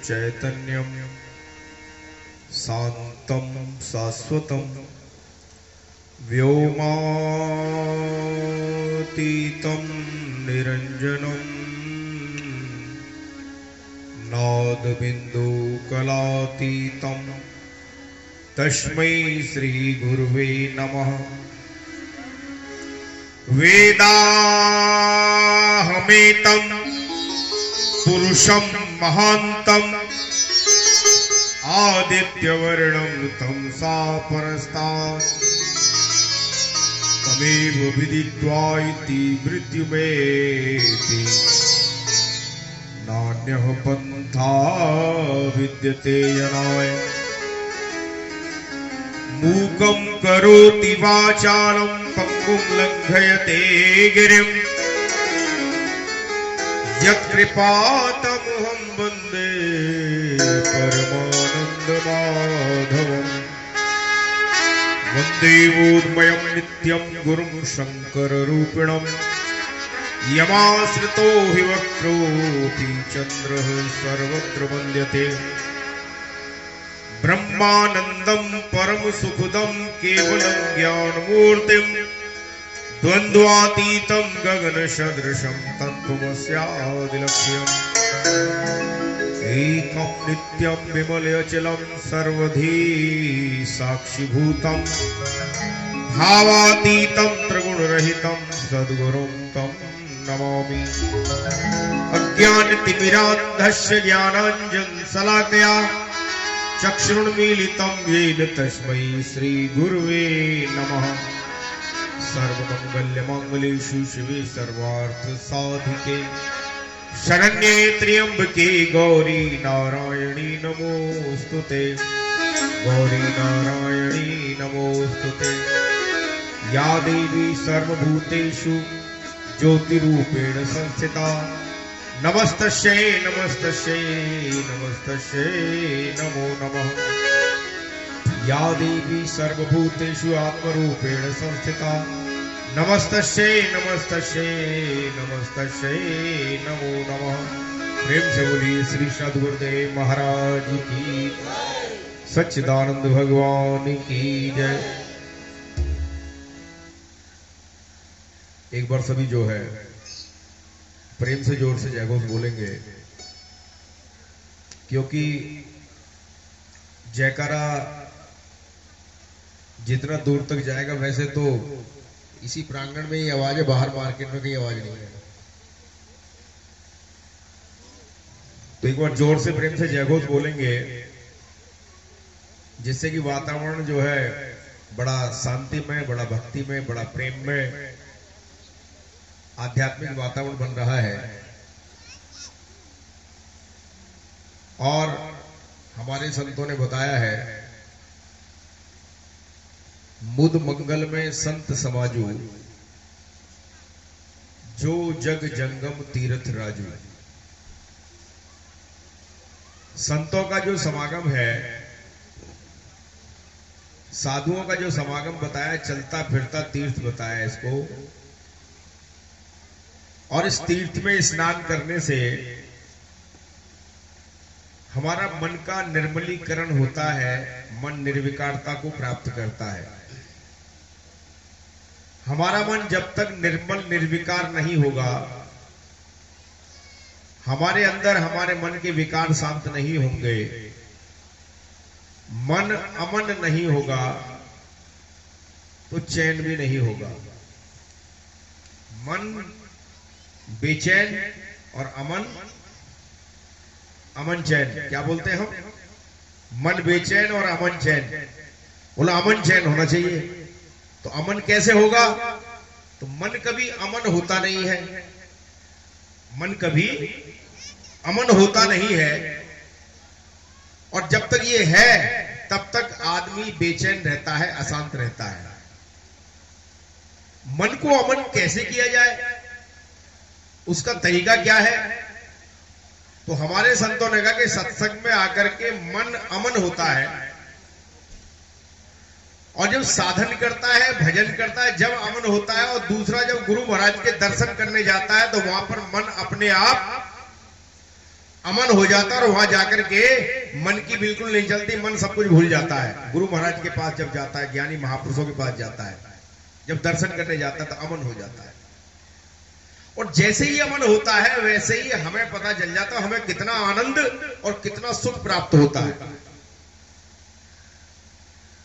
चैतन्यं शान्तं शाश्वतं व्योमातीतं निरञ्जनं नादबिन्दुकलातीतं तस्मै श्रीगुरुवे नमः। वेदाहमेतं पुरुषं महान्तं आदित्यवर्णं तमसा परस्तात् तमेव विदित्वा इति मृत्युमेति नान्यः पन्था विद्यते यनाय। मूकं करोति वाचालं पङ्गुं लङ्घयते गिरिं यत्कृपातमहं वन्दे परमानन्दमाधवम्। वन्दे वोन्मयं नित्यं गुरुं शङ्कररूपिणं यमाश्रितो हि वक्रोऽपि चन्द्रः सर्वत्र वन्द्यते। ब्रह्मानन्दं परमसुखदं केवलं ज्ञानमूर्तिं द्वन्द्वातीतं गगनसदृशं तत्त्वमस्यादिलक्ष्यम्। एकं नित्यं विमलयचलं सर्वधी साक्षिभूतं भावातीतं त्रिगुणरहितं सद्गुरुं तं नमामि। अज्ञानतिमिरान्धस्य ज्ञानाञ्जनशलाकया चक्षुरुन्मीलितं येन तस्मै श्रीगुरुवे नमः। सर्वमङ्गलमाङ्गल्येषु शिवे सर्वार्थसाधिके शरण्ये त्र्यम्बके गौरी नारायणी नमोस्तुते। गौरी नारायणी नमोस्तुते। या देवी सर्वभूतेषु ज्योतिरूपेण संस्थिता नमस्तस्यै नमस्तस्यै नमस्तस्यै नमो नमः। या देवी सर्वभूतेषु आत्मरूपेण संस्थिता नमस्तस्यै नमस्तस्यै नमस्तस्यै नमो नमः। प्रेम से बोलिए श्री सद्गुरुदेव महाराज की, सच्चिदानंद भगवान की जय। एक बार सभी जो है प्रेम से जोर से जय घोष बोलेंगे, क्योंकि जयकारा जितना दूर तक जाएगा, वैसे तो इसी प्रांगण में ही आवाज है, बाहर मार्केट में कहीं आवाज नहीं है। तो एक बार जोर से प्रेम से जय घोष बोलेंगे, जिससे कि वातावरण जो है बड़ा शांतिमय, बड़ा भक्तिमय, बड़ा प्रेम में आध्यात्मिक वातावरण बन रहा है। और हमारे संतों ने बताया है, मुद मंगल में संत समाजू, जो जग जंगम तीर्थ राजू। संतों का जो समागम है, साधुओं का जो समागम बताया, चलता फिरता तीर्थ बताया इसको। और इस तीर्थ में स्नान करने से हमारा मन का निर्मलीकरण होता है, मन निर्विकारता को प्राप्त करता है। हमारा मन जब तक निर्मल निर्विकार नहीं होगा, हमारे अंदर हमारे मन के विकार शांत नहीं होंगे, मन अमन नहीं होगा, तो चैन भी नहीं होगा। मन बेचैन और अमन चैन, क्या बोलते हैं हम? मन बेचैन और अमन चैन। बोला अमन चैन होना चाहिए। तो अमन कैसे होगा? तो मन कभी अमन होता नहीं है, मन कभी अमन होता नहीं है। और जब तक ये है, तब तक आदमी बेचैन रहता है, अशांत रहता है। मन को अमन कैसे किया जाए, उसका तरीका क्या है? तो हमारे संतों ने कहा कि सत्संग में आकर के मन अमन होता है, और जब साधन करता है, भजन करता है, जब अमन होता है। और दूसरा, जब गुरु महाराज के दर्शन करने जाता है, तो वहां पर मन अपने आप अमन हो जाता है और वहां जाकर के मन की बिल्कुल नहीं चलती, मन सब कुछ भूल जाता है। गुरु महाराज के पास जब जाता है, ज्ञानी महापुरुषों के पास जाता है, जब दर्शन करने जाता है तो अमन हो जाता है। और जैसे ही अमन होता है वैसे ही हमें पता चल जाता है हमें कितना आनंद और कितना सुख प्राप्त होता है।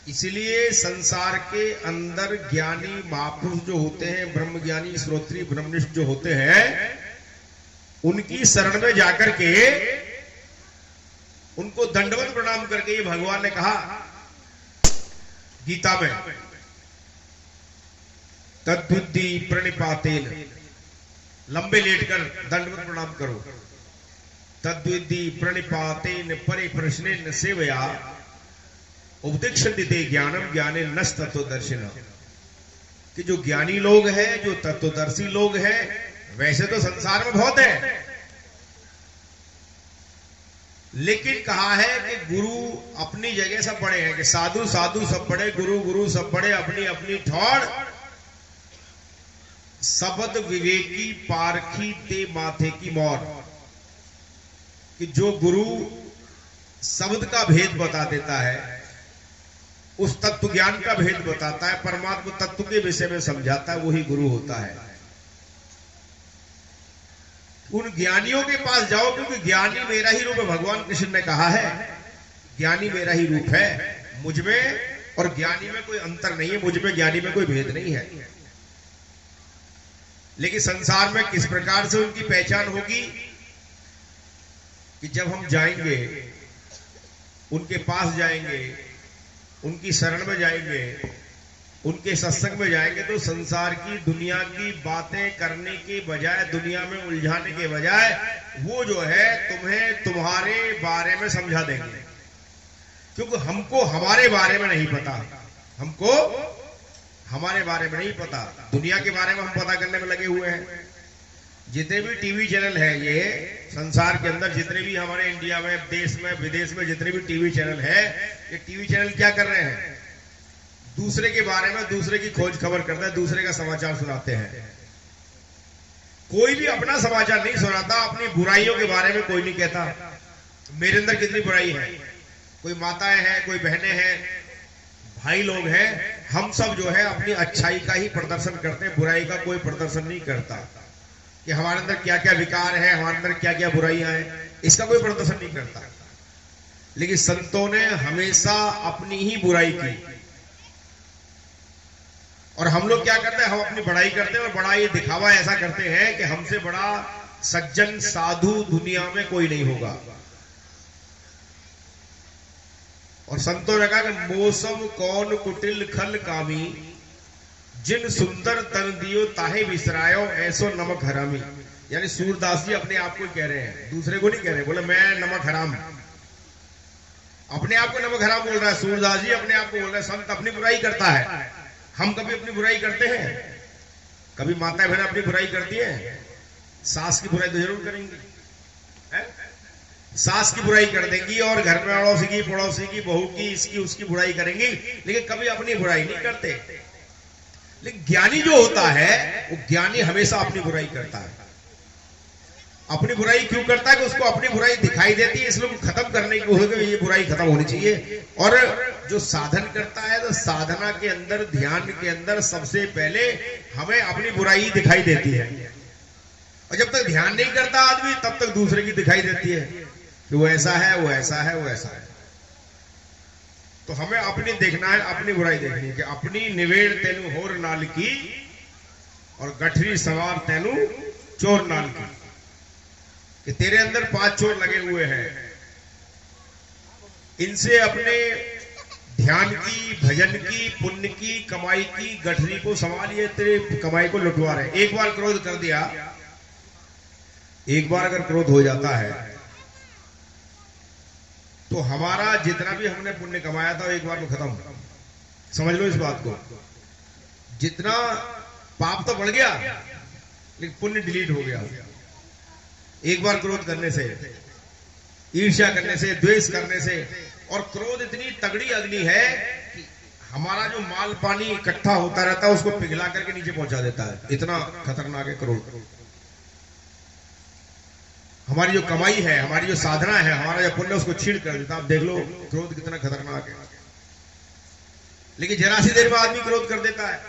इसलिए संसार के अंदर ज्ञानी महापुरुष जो होते हैं, ब्रह्म ज्ञानी श्रोत्री ब्रह्मनिष्ठ जो होते हैं, उनकी शरण में जाकर के उनको दंडवत प्रणाम करके, ये भगवान ने कहा गीता में, तद्बुद्धि प्रणिपातेन, लंबे लेटकर दंडवत प्रणाम करो। तद्विद्धि प्रणिपातेन परिप्रश्नेन सेवया उपदिक्षन्ति ते ज्ञानम ज्ञाने नष्ट तत्वदर्शिनः। कि जो ज्ञानी लोग हैं, जो तत्वदर्शी लोग हैं, वैसे तो संसार में बहुत है, लेकिन कहा है कि गुरु अपनी जगह सब बड़े हैं, कि साधु साधु सब बड़े, गुरु गुरु सब बड़े, अपनी अपनी ठौर, शब्द विवेकी पारखी ते माथे की मोर। कि जो गुरु शब्द का भेद बता देता है, उस तत्व ज्ञान का भेद बताता है, परमात्मा तत्व के विषय में समझाता है, वही गुरु होता है। उन ज्ञानियों के पास जाओ, क्योंकि ज्ञानी मेरा ही रूप है। भगवान कृष्ण ने कहा है ज्ञानी मेरा ही रूप है, मुझ में और ज्ञानी में कोई अंतर नहीं है, मुझ में ज्ञानी में कोई भेद नहीं है। लेकिन संसार में किस प्रकार से उनकी पहचान होगी? कि जब हम जाएंगे, उनके पास जाएंगे, उनकी शरण में जाएंगे, उनके सत्संग में जाएंगे, तो संसार की दुनिया की बातें करने के बजाय, दुनिया में उलझाने के बजाय, वो जो है तुम्हें तुम्हारे बारे में समझा देंगे। क्योंकि हमको हमारे बारे में नहीं पता, हमको हमारे बारे में नहीं पता, दुनिया के बारे में हम पता करने में लगे हुए हैं। जितने भी टीवी चैनल है, ये संसार के अंदर जितने भी हमारे इंडिया में, देश में, विदेश में जितने भी टीवी चैनल है, ये टीवी चैनल क्या कर रहे हैं? दूसरे के बारे में, दूसरे की खोज खबर करते हैं, दूसरे का समाचार सुनाते हैं। कोई भी अपना समाचार नहीं सुनाता, अपनी बुराइयों के बारे में कोई नहीं कहता मेरे अंदर कितनी बुराई है। कोई माताएं हैं, कोई बहनें हैं, भाई लोग हैं, हम सब जो है अपनी अच्छाई का ही प्रदर्शन करते हैं, बुराई का कोई प्रदर्शन नहीं करता। कि हमारे अंदर क्या क्या विकार है, हमारे अंदर क्या क्या बुराइयां हैं, इसका कोई प्रदर्शन नहीं करता। लेकिन संतों ने हमेशा अपनी ही बुराई की, और हम लोग क्या करते हैं? हम अपनी बड़ाई करते हैं, और बड़ाई दिखावा ऐसा करते हैं कि हमसे बड़ा सज्जन साधु दुनिया में कोई नहीं होगा। और संतों ने कहा कि मौसम कौन कुटिल खल कामी, जिन सुंदर तन दियो ताहे विसरायो, ऐसो नमक हरामी। यानी सूरदास जी अपने आप को कह रहे हैं, दूसरे को नहीं कह रहे। बोले मैं नमक हराम, अपने आप को नमक हराम बोल रहा है सूरदास जी, अपने आप को बोल रहे हैं। संत अपनी बुराई करता है, हम कभी अपनी बुराई करते हैं? कभी माता बहन अपनी बुराई करती है? सास की बुराई तो जरूर करेंगी, सास की बुराई कर देंगी, और घर में अड़ोसी की, पड़ोसी की, बहू की, इसकी उसकी बुराई करेंगी, लेकिन कभी अपनी बुराई नहीं करते। लेकिन ज्ञानी जो होता है, वो ज्ञानी हमेशा अपनी बुराई करता है। अपनी बुराई क्यों करता है? कि उसको अपनी बुराई दिखाई देती है, इसलिए खत्म करने की होगी, ये बुराई खत्म होनी चाहिए। और जो साधन करता है, तो साधना के अंदर, ध्यान के अंदर सबसे पहले हमें अपनी बुराई दिखाई देती है। और जब तक ध्यान नहीं करता आदमी, तब तक दूसरे की दिखाई देती है कि वो ऐसा है, वो ऐसा है, वो ऐसा है। तो हमें अपनी देखना है, अपनी बुराई देखनी है कि अपनी निवेड़ तेनु होर नाल की, और गठरी सवार तेनु चोर नाल की। कि तेरे अंदर 5 चोर लगे हुए हैं, इनसे अपने ध्यान की, भजन की, पुण्य की, कमाई की गठरी को संभालिए, तेरे कमाई को लुटवा रहे। एक बार क्रोध कर दिया, एक बार अगर क्रोध हो जाता है, तो हमारा जितना भी हमने पुण्य कमाया था, एक बार में खत्म। समझ लो इस बात को। जितना पाप तो बढ़ गया, लेकिन पुण्य डिलीट हो गया। एक बार क्रोध करने से, ईर्ष्या करने से, द्वेष करने से। और क्रोध इतनी तगड़ी अग्नि है कि हमारा जो माल पानी इकट्ठा होता रहता है, उसको पिघला करके नीचे पहुंचा देता है। इतना खतरनाक है क्रोध। हमारी जो कमाई है, हमारी जो साधना है, हमारा जो पुण्य, उसको छीन कर देता। आप देख लो क्रोध कितना खतरनाक है। लेकिन जरा सी देर में आदमी क्रोध कर देता है।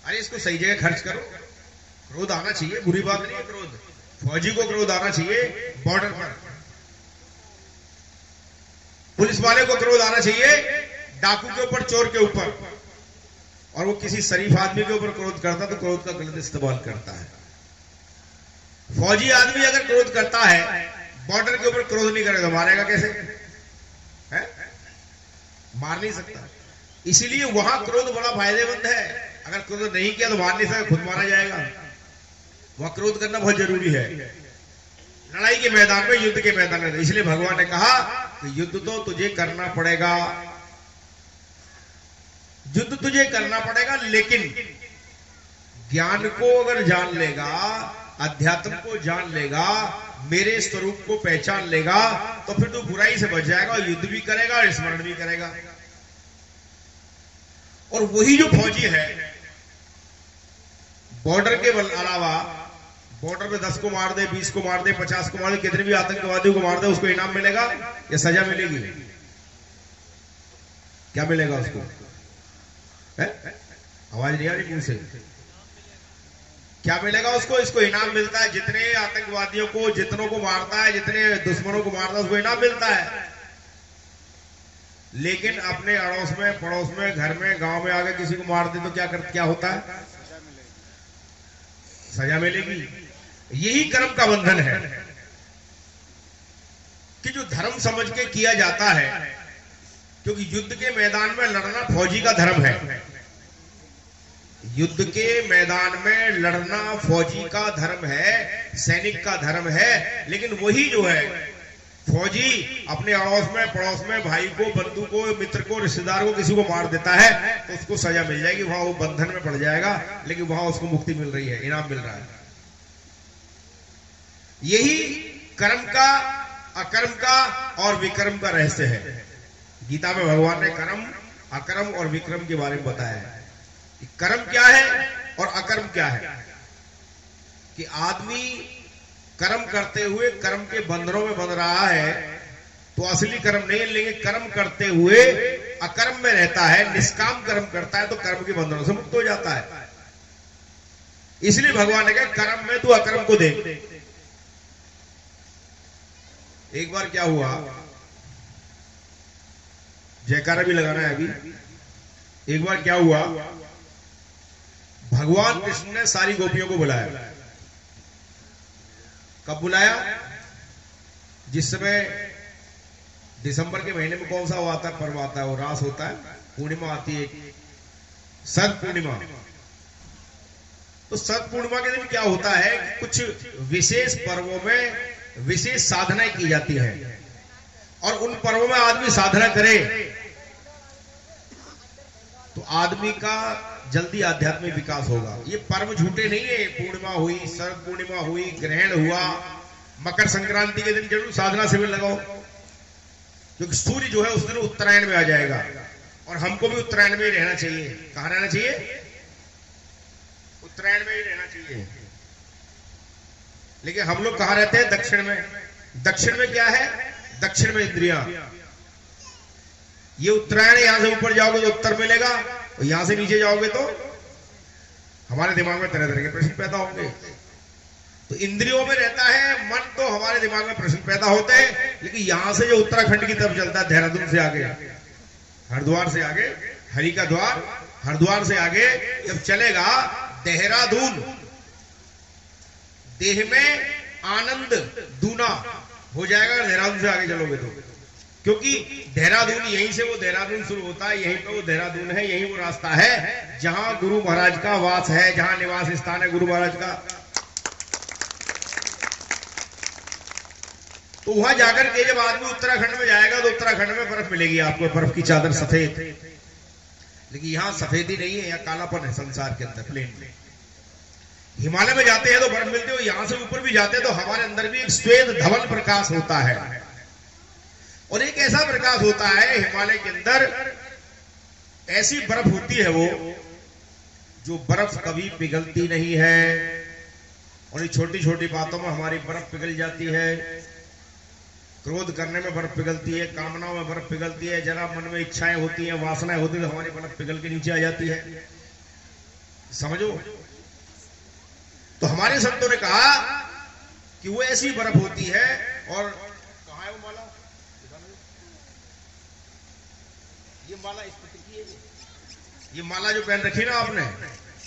अरे इसको सही जगह खर्च करो। क्रोध आना चाहिए, बुरी बात नहीं है क्रोध। फौजी को क्रोध आना चाहिए बॉर्डर पर, पुलिस वाले को क्रोध आना चाहिए डाकू के ऊपर, चोर के ऊपर। और वो किसी शरीफ आदमी के ऊपर क्रोध करता तो क्रोध का गलत इस्तेमाल करता है। फौजी आदमी अगर क्रोध करता है, बॉर्डर के ऊपर क्रोध नहीं करेगा, मारेगा कैसे? है? मार नहीं सकता। इसीलिए वहां क्रोध बड़ा फायदेमंद है। अगर क्रोध नहीं किया तो मार नहीं सकता, खुद मारा जाएगा। वह क्रोध करना बहुत जरूरी है लड़ाई के मैदान में, युद्ध के मैदान में। इसलिए भगवान ने कहा कि युद्ध तो तुझे करना पड़ेगा, युद्ध तुझे करना पड़ेगा, लेकिन ज्ञान को अगर जान लेगा, अध्यात्म को जान लेगा, मेरे स्वरूप को पहचान लेगा, तो फिर तू बुराई से बच जाएगा और युद्ध भी करेगा और स्मरण भी करेगा। और वही जो फौजी है, बॉर्डर के अलावा बॉर्डर पे 10 को मार दे, 20 को मार दे, 50 को मार दे, कितने भी आतंकवादियों को मार दे, उसको इनाम मिलेगा या सजा मिलेगी? क्या मिलेगा उसको? आवाज नहीं आ रही मुंह से? क्या मिलेगा उसको? इसको इनाम मिलता है। जितने आतंकवादियों को, जितनों को मारता है, जितने दुश्मनों को मारता है, उसको इनाम मिलता है। लेकिन अपने अड़ोस में, पड़ोस में, घर में, गांव में आगे किसी को मार दे तो क्या होता है? सजा मिलेगी। यही कर्म का बंधन है कि जो धर्म समझ के किया जाता है, क्योंकि युद्ध के मैदान में लड़ना फौजी का धर्म है। युद्ध के मैदान में लड़ना फौजी का धर्म है, सैनिक का धर्म है। लेकिन वही जो है फौजी अपने अड़ोस में, पड़ोस में, भाई को, बंधु को, मित्र को, रिश्तेदार को किसी को मार देता है तो उसको सजा मिल जाएगी, वहां वो बंधन में पड़ जाएगा, लेकिन वहां उसको मुक्ति मिल रही है, इनाम मिल रहा है। यही कर्म का, अकर्म का और विक्रम का रहस्य है। गीता में भगवान ने कर्म, अकर्म और विक्रम के बारे में बताया है कि कर्म क्या है और अकर्म क्या है। कि आदमी कर्म करते हुए कर्म के बंधनों में बंध रहा है तो असली कर्म नहीं है, लेकिन कर्म करते हुए अकर्म में रहता है, निष्काम कर्म करता है तो कर्म के बंधनों से मुक्त हो जाता है। इसलिए भगवान ने कहा कर्म में तू अकर्म को देख। एक बार क्या हुआ, जयकारा भी लगाना है अभी। एक बार क्या हुआ, भगवान कृष्ण ने सारी गोपियों को बुलाया। कब बुलाया? जिस समय दिसंबर के महीने में कौन सा वो आता है, पर्व आता है, वो रास होता है, पूर्णिमा आती है, शरद पूर्णिमा। तो शरद पूर्णिमा के दिन क्या होता है, कुछ विशेष पर्वों में विशेष साधनाएं की जाती है, और उन पर्वों में आदमी साधना करे तो आदमी का जल्दी आध्यात्मिक विकास होगा। ये पर्व झूठे नहीं है। पूर्णिमा हुई, शरद पूर्णिमा हुई, ग्रहण हुआ, मकर संक्रांति के दिन जरूर साधना शिविर लगाओ, क्योंकि सूर्य जो है उस दिन उत्तरायण में आ जाएगा और हमको भी उत्तरायण में ही रहना चाहिए। कहां रहना चाहिए? उत्तरायण में ही रहना चाहिए। लेकिन हम लोग कहां रहते हैं? दक्षिण में। दक्षिण में क्या है? दक्षिण में इंद्रियां। ये उत्तरायण, यहां से ऊपर जाओगे तो उत्तर मिलेगा, और यहां से नीचे जाओगे तो हमारे दिमाग में तरह तरह के प्रश्न पैदा होंगे। तो इंद्रियों में रहता है मन, तो हमारे दिमाग में प्रश्न पैदा होते हैं। लेकिन यहां से जो उत्तराखंड की तरफ चलता है, देहरादून से आगे, हरिद्वार से आगे, हरि का द्वार, हरिद्वार से आगे जब चलेगा देहरादून, देह में आनंद दूना हो जाएगा देहरादून से आगे चलोगे तो। क्योंकि देहरादून, यहीं से वो देहरादून शुरू होता है, यहीं पे वो देहरादून है, यही वो रास्ता है जहां गुरु महाराज का वास है, जहां निवास स्थान है गुरु महाराज का। तो वहां जाकर के जब आदमी उत्तराखंड में जाएगा तो उत्तराखंड में बर्फ मिलेगी आपको, बर्फ की चादर सफेद। लेकिन यहां सफेदी नहीं है, यहां कालापन है संसार के अंदर, प्लेन में। हिमालय में जाते हैं तो बर्फ मिलती है, यहां से ऊपर भी जाते हैं तो हमारे अंदर भी एक श्वेत धवल प्रकाश होता है, और एक ऐसा प्रकाश होता है हिमालय के अंदर, ऐसी बर्फ होती है वो, जो बर्फ कभी पिघलती नहीं है, और ये छोटी छोटी बातों में हमारी बर्फ पिघल जाती है। क्रोध करने में बर्फ पिघलती है, कामनाओं में बर्फ पिघलती है, जरा मन में इच्छाएं होती हैं, वासनाएं होती है, तो हमारी बर्फ पिघल के नीचे आ जाती है। समझो। तो हमारे संतों ने कहा कि वो ऐसी बर्फ होती है। और कहां है वो माला? ये माला इस प्रकार की, ये माला जो पहन रखी ना आपने,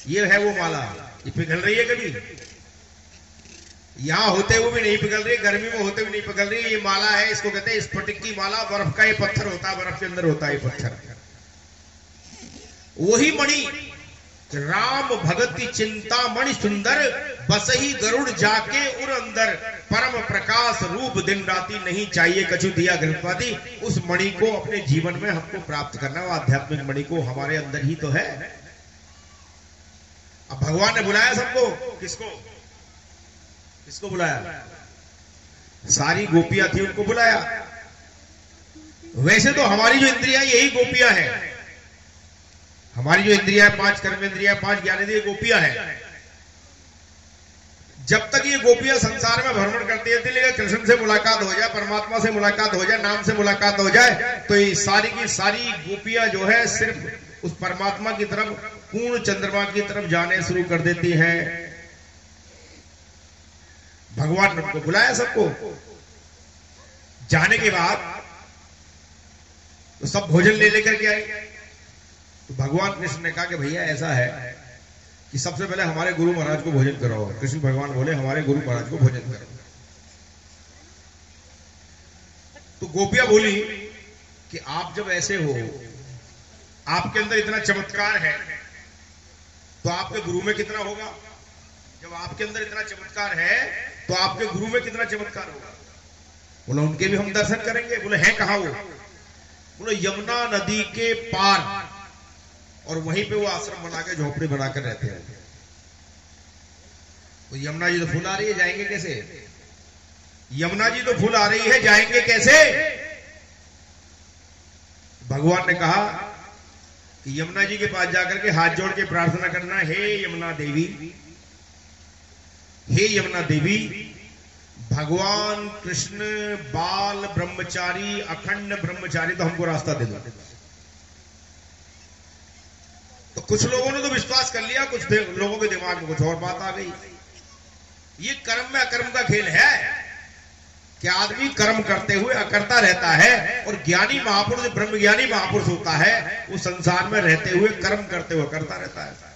ये है वो माला। ये पिघल रही है कभी? यहां होते हुए भी नहीं पिघल रही, गर्मी में होते हुए नहीं पिघल रही। ये माला है, इसको कहते हैं स्फटिक की माला। बर्फ का ये पत्थर होता है, बर्फ के अंदर होता है ये पत्थर। वही मणि राम भगति चिंता मणि सुंदर, बसही गरुड़ जाके उर अंदर, परम प्रकाश रूप दिन राति, नहीं चाहिए कछु दिया गृहपाती। उस मणि को अपने जीवन में हमको प्राप्त करना, वो आध्यात्मिक मणि को हमारे अंदर ही तो है। अब भगवान ने बुलाया सबको, किसको किसको बुलाया? सारी गोपियां थी, उनको बुलाया। वैसे तो हमारी जो इंद्रियां यही गोपियां हैं। हमारी जो इंद्रियां, 5 कर्मेंद्रियां, 5 ज्ञानेंद्रियां, गोपियां हैं। जब तक ये गोपियां संसार में भ्रमण करती रहती, लेकिन कृष्ण से मुलाकात हो जाए, परमात्मा से मुलाकात हो जाए, नाम से मुलाकात हो जाए, तो ये सारी की सारी गोपियां जो है सिर्फ उस परमात्मा की तरफ, पूर्ण चंद्रमा की तरफ जाने शुरू कर देती हैं। भगवान ने उनको बुलाया सबको। जाने के बाद तो सब भोजन ले लेकर के आए। तो भगवान कृष्ण ने कहा कि भैया ऐसा है कि सबसे पहले हमारे गुरु महाराज को भोजन कराओ। कृष्ण भगवान बोले हमारे गुरु महाराज को भोजन करो। तो गोपियां बोली कि आप जब ऐसे हो, आपके अंदर इतना चमत्कार है, तो आपके गुरु में कितना होगा? जब आपके अंदर इतना चमत्कार है तो आपके गुरु में कितना चमत्कार होगा? बोले उनके भी हम दर्शन करेंगे। बोले हैं कहां वो? बोले यमुना नदी के पार, और वहीं पे वो आश्रम बना के झोपड़ी बनाकर रहते हैं। तो यमुना जी तो फूल आ रही है, जाएंगे कैसे? यमुना जी तो फूल आ रही है, जाएंगे कैसे? भगवान ने कहा कि यमुना जी के पास जाकर के हाथ जोड़ के प्रार्थना करना, हे यमुना देवी, हे यमुना देवी, भगवान कृष्ण बाल ब्रह्मचारी, अखंड ब्रह्मचारी, तो हमको रास्ता दे दो। तो कुछ लोगों ने तो विश्वास कर लिया, कुछ लोगों के दिमाग में कुछ और बात आ गई। ये कर्म में अकर्म का खेल है कि आदमी कर्म करते हुए अकर्ता रहता है, और ज्ञानी महापुरुष, ब्रह्म ज्ञानी महापुरुष होता है, वो संसार में रहते हुए कर्म करते हुए करता रहता है।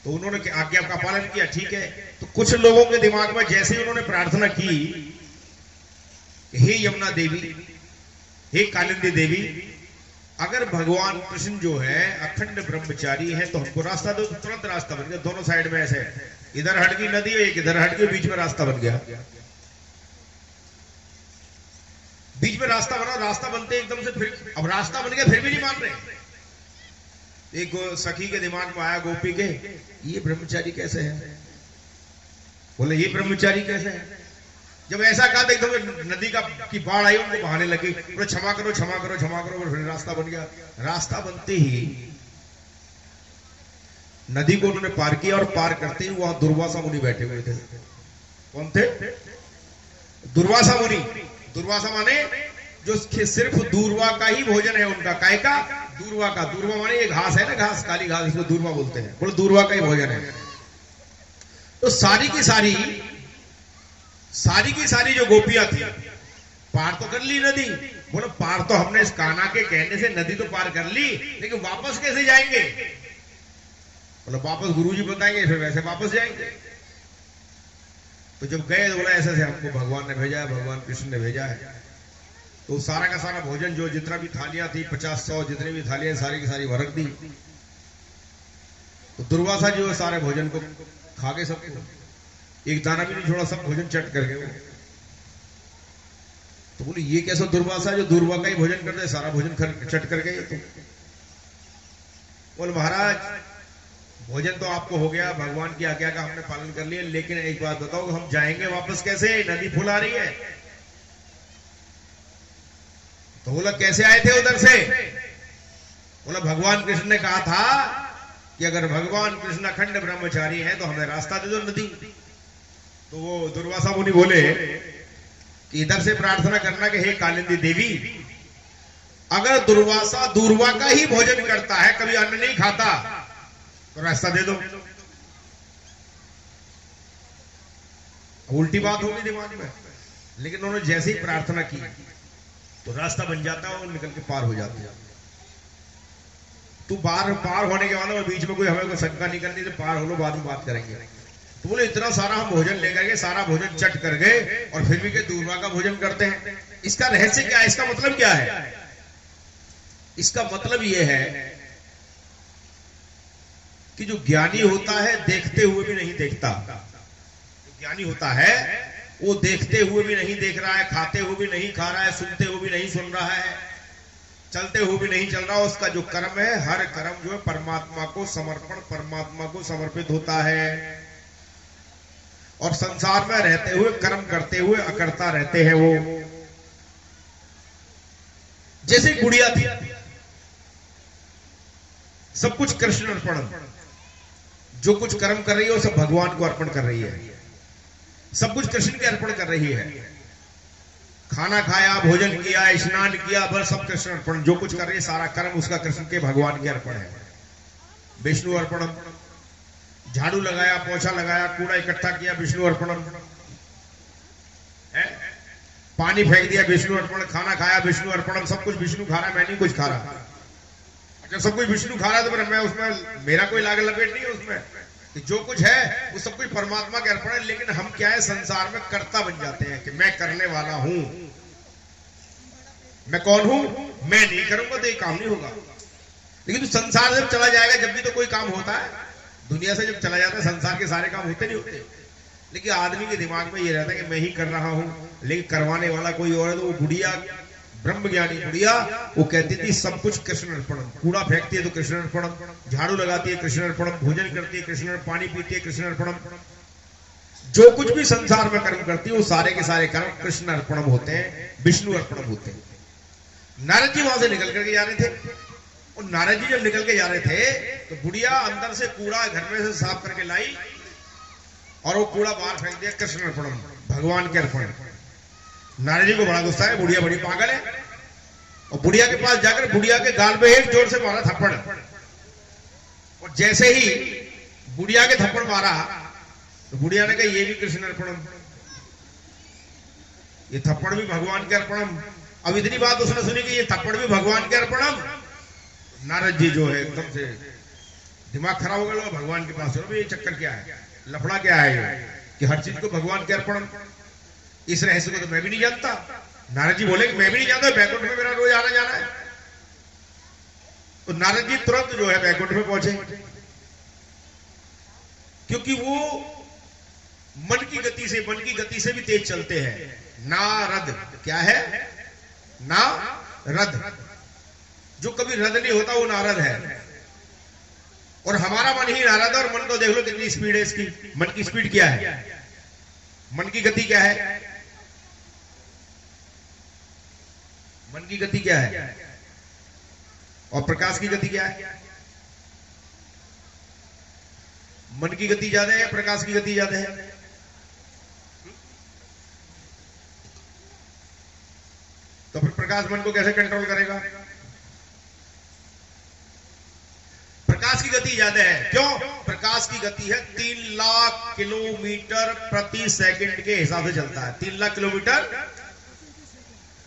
तो उन्होंने आज्ञा का पालन किया, ठीक है। तो कुछ लोगों के दिमाग में जैसे ही उन्होंने प्रार्थना की, हे यमुना देवी, हे कालिंदी देवी, अगर भगवान कृष्ण जो है अखंड ब्रह्मचारी है तो हमको रास्ता दो। तुरंत रास्ता बन गया। दोनों साइड में ऐसे, इधर हट गई नदी, एक इधर हट गई, बीच में रास्ता बन गया। बीच में रास्ता बना, रास्ता बनते एकदम से फिर, अब रास्ता बन गया फिर भी नहीं मान रहे। एक सखी के दिमाग में आया, गोपी के, ये ब्रह्मचारी कैसे है? बोले ये ब्रह्मचारी कैसे है? जब ऐसा कहा तो एकदम नदी की बाढ़ आई, उनको बहाने लगी, बोले क्षमा करो क्षमा करो क्षमा करो, फिर रास्ता बन गया। रास्ता बनते ही नदी को उन्होंने पार किया, और पार करते ही वहां दुर्वासा मुनि बैठे हुए थे। कौन थे? दुर्वासा मुनि। दुर्वासा माने जो सिर्फ दूर्वा का ही भोजन है उनका। काय का? दूर्वा का। दूर्वा माने ये घास है ना, घास, काली घास, इसको दूर्वा बोलते हैं। बोले दूर्वा का ही भोजन है। तो सारी की सारी जो गोपियां थी, पार तो कर ली नदी। बोले पार तो हमने इस कान्हा के कहने से नदी तो पार कर ली, लेकिन वापस कैसे जाएंगे? बोले वापस गुरुजी बताएंगे, फिर वैसे वापस जाएंगे। तो जब गए तो बोला ऐसे से हमको भगवान ने भेजा है, भगवान कृष्ण ने भेजा है। तो सारा का सारा भोजन जो जितना भी थालियां थी, 50-100 जितनी भी थालियां, सारी की सारी भरक दी। तो दुर्वासा जी वो सारे भोजन को खा गए, सबको, एक दाना भी नहीं छोड़ा, सब भोजन चट कर गए। तो बोले ये कैसा दुर्वासा जो दूर्वा का ही भोजन करते, सारा भोजन चट कर गए। तो बोले महाराज भोजन तो आपको हो गया, भगवान की आज्ञा का हमने पालन कर लिया, लेकिन एक बात बताओ, हम जाएंगे वापस कैसे? नदी फुल आ रही है। तो बोला कैसे आए थे उधर से? बोला भगवान कृष्ण ने कहा था कि अगर भगवान कृष्ण अखंड ब्रह्मचारी है तो हमें रास्ता दे दो नदी। तो वो दुर्वासा मुनि बोले कि इधर से प्रार्थना करना कि हे कालिंदी देवी, अगर दुर्वासा दूर्वा का ही भोजन करता है, कभी अन्न नहीं खाता, तो रास्ता दे दो। उल्टी बात होगी दिमाग में, लेकिन उन्होंने जैसे ही प्रार्थना की तो रास्ता बन जाता है और निकल के पार हो जाते हैं। तू पार होने के बाद बीच में कोई हमें कोई शंका नहीं करनी, तो पार हो लो, बाद में बात करेंगे। तो बोले इतना सारा हम भोजन लेकर के सारा भोजन चट कर गए और फिर भी के दूरवा का भोजन करते हैं, इसका रहस्य क्या है, इसका मतलब क्या है? इसका मतलब यह है कि जो ज्ञानी होता है देखते हुए भी नहीं देखता, ज्ञानी होता है वो देखते हुए भी नहीं देख रहा है, खाते हुए भी नहीं खा रहा है, सुनते हुए भी नहीं सुन रहा है, चलते हुए भी नहीं चल रहा। उसका जो कर्म है, हर कर्म जो है परमात्मा को समर्पण, परमात्मा को समर्पित होता है। और संसार में रहते हुए, कर्म करते हुए अकर्ता रहते हैं वो। जैसे गुड़िया थी, सब कुछ कृष्ण अर्पण, जो कुछ कर्म कर रही है वो सब भगवान को अर्पण कर रही है, सब कुछ कृष्ण के अर्पण कर रही है। खाना खाया, भोजन किया, स्नान किया, बस सब कृष्ण अर्पण, जो कुछ कर रही है सारा कर्म उसका कृष्ण के, भगवान के अर्पण है। विष्णु अर्पण, झाड़ू लगाया, पोछा लगाया, कूड़ा इकट्ठा किया, विष्णु अर्पण, पानी फेंक दिया, विष्णु अर्पण, खाना खाया, विष्णु अर्पण, सब कुछ विष्णु खा रहा, मैं नहीं कुछ खा रहा। जब सब कुछ विष्णु खा रहा है तो मैं उसमें, मेरा कोई लाग लपेट नहीं है उसमें, कि जो कुछ है वो सब कुछ परमात्मा के अर्पण है। लेकिन हम क्या है, संसार में कर्ता बन जाते हैं कि मैं करने वाला हूं, मैं कौन हूं, मैं नहीं करूंगा तो ये काम नहीं होगा। लेकिन तो संसार जब चला जाएगा, जब भी तो कोई काम होता है, दुनिया से जब चला जाता है संसार के सारे काम होते नहीं होते। लेकिन आदमी के दिमाग में ये रहता है कि मैं ही कर रहा हूं, लेकिन करवाने वाला कोई और है। तो वो बुढ़िया, ब्रह्मज्ञानी बुढ़िया, वो कहती थी सब कुछ कृष्ण अर्पण, कूड़ा फेंकती है तो कृष्ण अर्पण, झाड़ू लगाती है कृष्ण अर्पण, भोजन करती है कृष्ण, पानी पीती है कृष्ण अर्पण, जो कुछ भी संसार में कर्म करती है वो सारे के सारे कर्म कृष्ण अर्पण होते हैं, विष्णु अर्पण होते हैं। नारद जी वहां से निकल करके जा रहे थे, और नारद जी जब निकल के जा रहे थे तो बुढ़िया अंदर से कूड़ा घर में से साफ करके लाई और वो कूड़ा बाहर फेंक दिया, कृष्ण अर्पण, भगवान के अर्पण। नारद जी को बड़ा गुस्सा है, बुढ़िया बड़ी पागल है, और बुढ़िया के पास जाकर बुढ़िया के गाल पे एक जोर से मारा थप्पड़, और जैसे ही बुढ़िया के थप्पड़ मारा तो बुढ़िया ने कहा ये भी कृष्ण अर्पण, ये थप्पड़ भी भगवान के अर्पणम। अब इतनी बात उसने सुनी कि ये थप्पड़ भी भगवान के अर्पणम, नारद जी जो है एकदम से दिमाग खराब हो गया, भगवान के पास ये चक्कर क्या है, लफड़ा क्या है कि हर चीज को भगवान के अर्पण, इस रहस्य को तो मैं भी नहीं जानता। नारद जी बोले कि मैं भी नहीं जानता, बैकुंठ में मेरा रोज आना जाना है। तो नारद जी तुरंत जो है बैकुंठ में पहुंचे, क्योंकि वो मन की गति से भी तेज चलते हैं। नारद क्या है, नारद, जो कभी रद नहीं होता वो नारद है। और हमारा मन ही नारद है, और मन को देख लो कितनी स्पीड है इसकी। मन की स्पीड क्या है, मन की गति क्या है, मन की गति क्या है, और प्रकाश की गति क्या है? मन की गति ज्यादा है या प्रकाश की गति ज्यादा है? तो फिर प्रकाश मन को कैसे कंट्रोल करेगा? प्रकाश की गति ज्यादा है। क्यों? प्रकाश की गति है 3 लाख किलोमीटर प्रति सेकंड के हिसाब से चलता है। 3 लाख किलोमीटर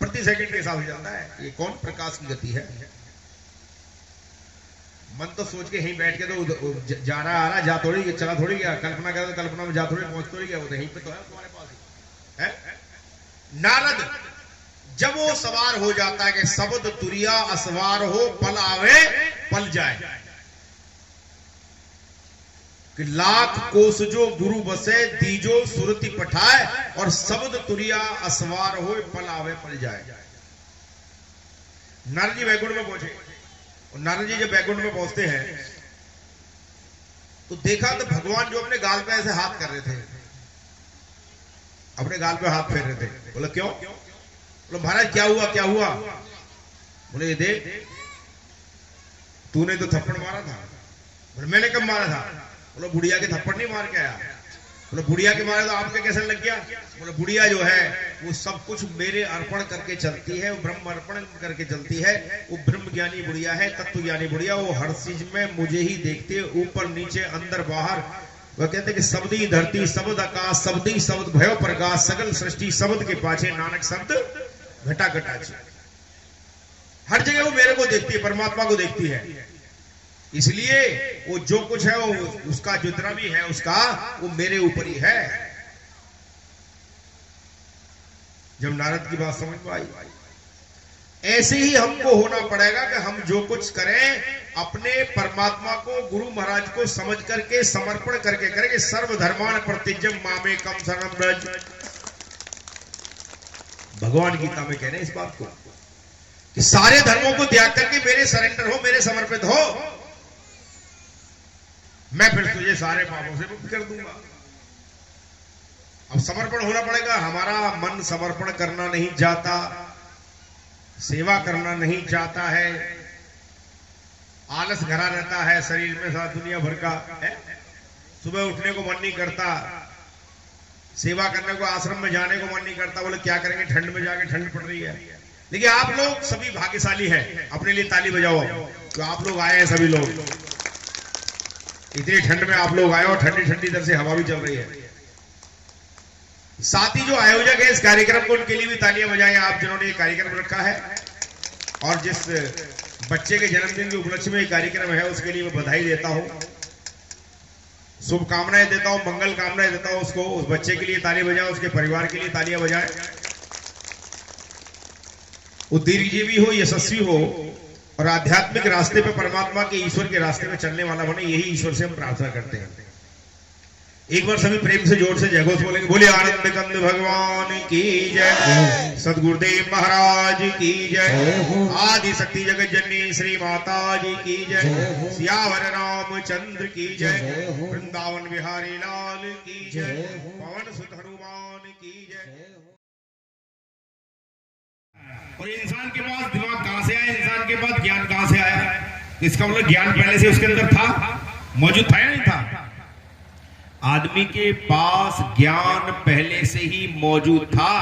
प्रति सेकंड के हिसाब से चलता है। ये कौन प्रकाश की गति है? मन तो सोच के यहीं बैठ के तो जा रहा आ रहा, जा थोड़ी चला थोड़ी गया, कल्पना कर तो कल्पना में जा थोड़ी पहुंच थोड़ी गया, वो तो यहीं पे तो है तुम्हारे पास है। नारद जब वो सवार हो जाता है कि शब्द तुरिया असवार हो, पल आवे पल जाए, कि लाख कोस जो गुरु बसे, दीजो सुरति पठाए, और शब्द तुरिया असवार हो, पल आवे पल जाए। नारद जी बैकुंठ में पहुंचे, और नारद जी जब बैकुंठ में पहुंचते हैं तो देखा तो भगवान जो अपने गाल पे ऐसे हाथ कर रहे थे, अपने गाल पे हाथ फेर रहे थे। बोला क्यों? बोला महाराज क्या हुआ, क्या हुआ? बोले ये देख, तूने तो थप्पड़ मारा था। बोले मैंने कब मारा था? बोला बुढ़िया के थप्पड़ नहीं मार के आया। बोले बुढ़िया के बारे तो आपके कैसे लग गया? बोले बुढ़िया जो है वो सब कुछ मेरे अर्पण करके चलती है, वो ब्रह्म अर्पण करके चलती है, वो ब्रह्म ज्ञानी बुढ़िया है, तत्व ज्ञानी बुढ़िया, वो हर चीज में मुझे ही देखती है, ऊपर नीचे अंदर बाहर। वह कहते कि शब्दी धरती शब्द आकाश, शब्दी शब्द भयो प्रकाश, सकल सृष्टि शब्द के पाछे, नानक शब्द घटा घटा। हर जगह वो मेरे को देखती है, परमात्मा को देखती है। इसलिए वो जो कुछ है वो उसका जितना भी है उसका वो मेरे ऊपर ही है। जब नारद की बात समझ में आई, ऐसे ही हमको होना पड़ेगा कि हम जो कुछ करें अपने परमात्मा को, गुरु महाराज को समझ करके समर्पण करके करेंगे। सर्वधर्मान प्रतिज्ञम मामेकम शरणं व्रज। भगवान गीता में कह रहे हैं इस बात को कि सारे धर्मों को त्याग करके मेरे सरेंडर हो, मेरे समर्पित हो, मैं फिर तुझे सारे पापों से मुक्त कर दूंगा। अब समर्पण होना पड़ेगा। हमारा मन समर्पण करना नहीं चाहता, सेवा करना नहीं चाहता है, आलस भरा रहता है शरीर में, सारा दुनिया भर का है। सुबह उठने को मन नहीं करता, सेवा करने को, आश्रम में जाने को मन नहीं करता। बोले क्या करेंगे, ठंड में जाके, ठंड पड़ रही है। देखिए आप लोग सभी भाग्यशाली हैं, अपने लिए ताली बजाओ तो आप लोग आए हैं। सभी लोग इतनी ठंड में आप लोग आए और ठंडी ठंडी इधर से हवा भी चल रही है। साथ ही जो आयोजक है इस कार्यक्रम को, उनके लिए भी तालियां बजाएं आप जिन्होंने ये कार्यक्रम रखा है। और जिस बच्चे के जन्मदिन के उपलक्ष्य में ये कार्यक्रम है उसके लिए मैं बधाई देता हूं, शुभकामनाएं देता हूं, मंगल कामनाएं देता हूं उसको। उस बच्चे के लिए ताली बजाएं, उसके परिवार के लिए तालियां बजाएं। वो दीर्घजीवी हो, यशस्वी हो और आध्यात्मिक रास्ते पे, परमात्मा के, ईश्वर के रास्ते में चलने वाला बने, यही ईश्वर से हम प्रार्थना करते हैं। एक बार सभी प्रेम से जोर से जय घोष बोलेंगे। बोले आनंद कंद भगवान की जय, सदगुरुदेव महाराज की जय, आदि शक्ति जगत जननी श्री माता जी की जय, सियावर रामचंद्र की जय, वृंदावन बिहारी लाल की जय, पवन सुत हनुमान की जय। और इंसान के पास दिमाग कहां से आया, इंसान के पास ज्ञान कहां से आया? इसका मतलब ज्ञान पहले से उसके अंदर था, मौजूद था या नहीं था? आदमी के पास ज्ञान पहले से ही मौजूद था।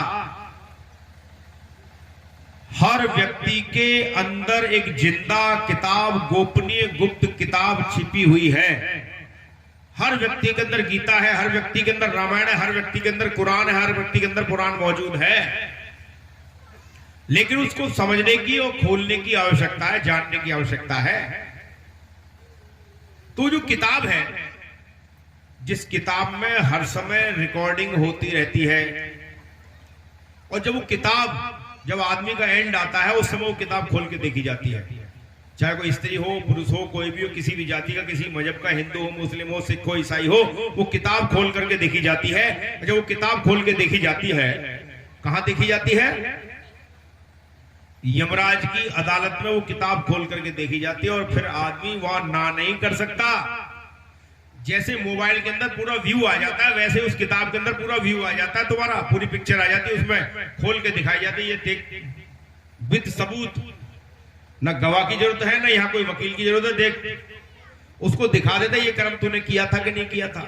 हर व्यक्ति के अंदर एक जिंदा किताब, गोपनीय गुप्त किताब छिपी हुई है। हर व्यक्ति के अंदर गीता है, हर व्यक्ति के अंदर रामायण है, हर व्यक्ति के अंदर कुरान है, हर व्यक्ति के अंदर पुराण मौजूद है। लेकिन उसको समझने की और खोलने की आवश्यकता है, जानने की आवश्यकता है। तो जो किताब है, जिस किताब में हर समय रिकॉर्डिंग होती रहती है, और जब वो किताब, जब आदमी का एंड आता है उस समय वो किताब खोल के देखी जाती है। चाहे कोई स्त्री हो, पुरुष हो, कोई भी हो, किसी भी जाति का, किसी मजहब का, हिंदू हो, मुस्लिम हो, सिख हो, ईसाई हो, वो किताब खोल करके देखी जाती है। जब वो किताब खोल के देखी जाती है, कहां देखी जाती है? यमराज की अदालत में वो किताब खोल करके देखी जाती है। और फिर आदमी वहां ना नहीं कर सकता। जैसे मोबाइल के अंदर पूरा व्यू आ जाता है, वैसे उस किताब के अंदर पूरा व्यू आ जाता है, तुम्हारा पूरी पिक्चर आ जाती है, उसमें खोल के दिखाई जाती है। ये देख, विद सबूत, ना गवाह की जरूरत है, ना यहाँ कोई वकील की जरूरत है, देख, उसको दिखा देता है ये कर्म तूने किया था कि नहीं किया था,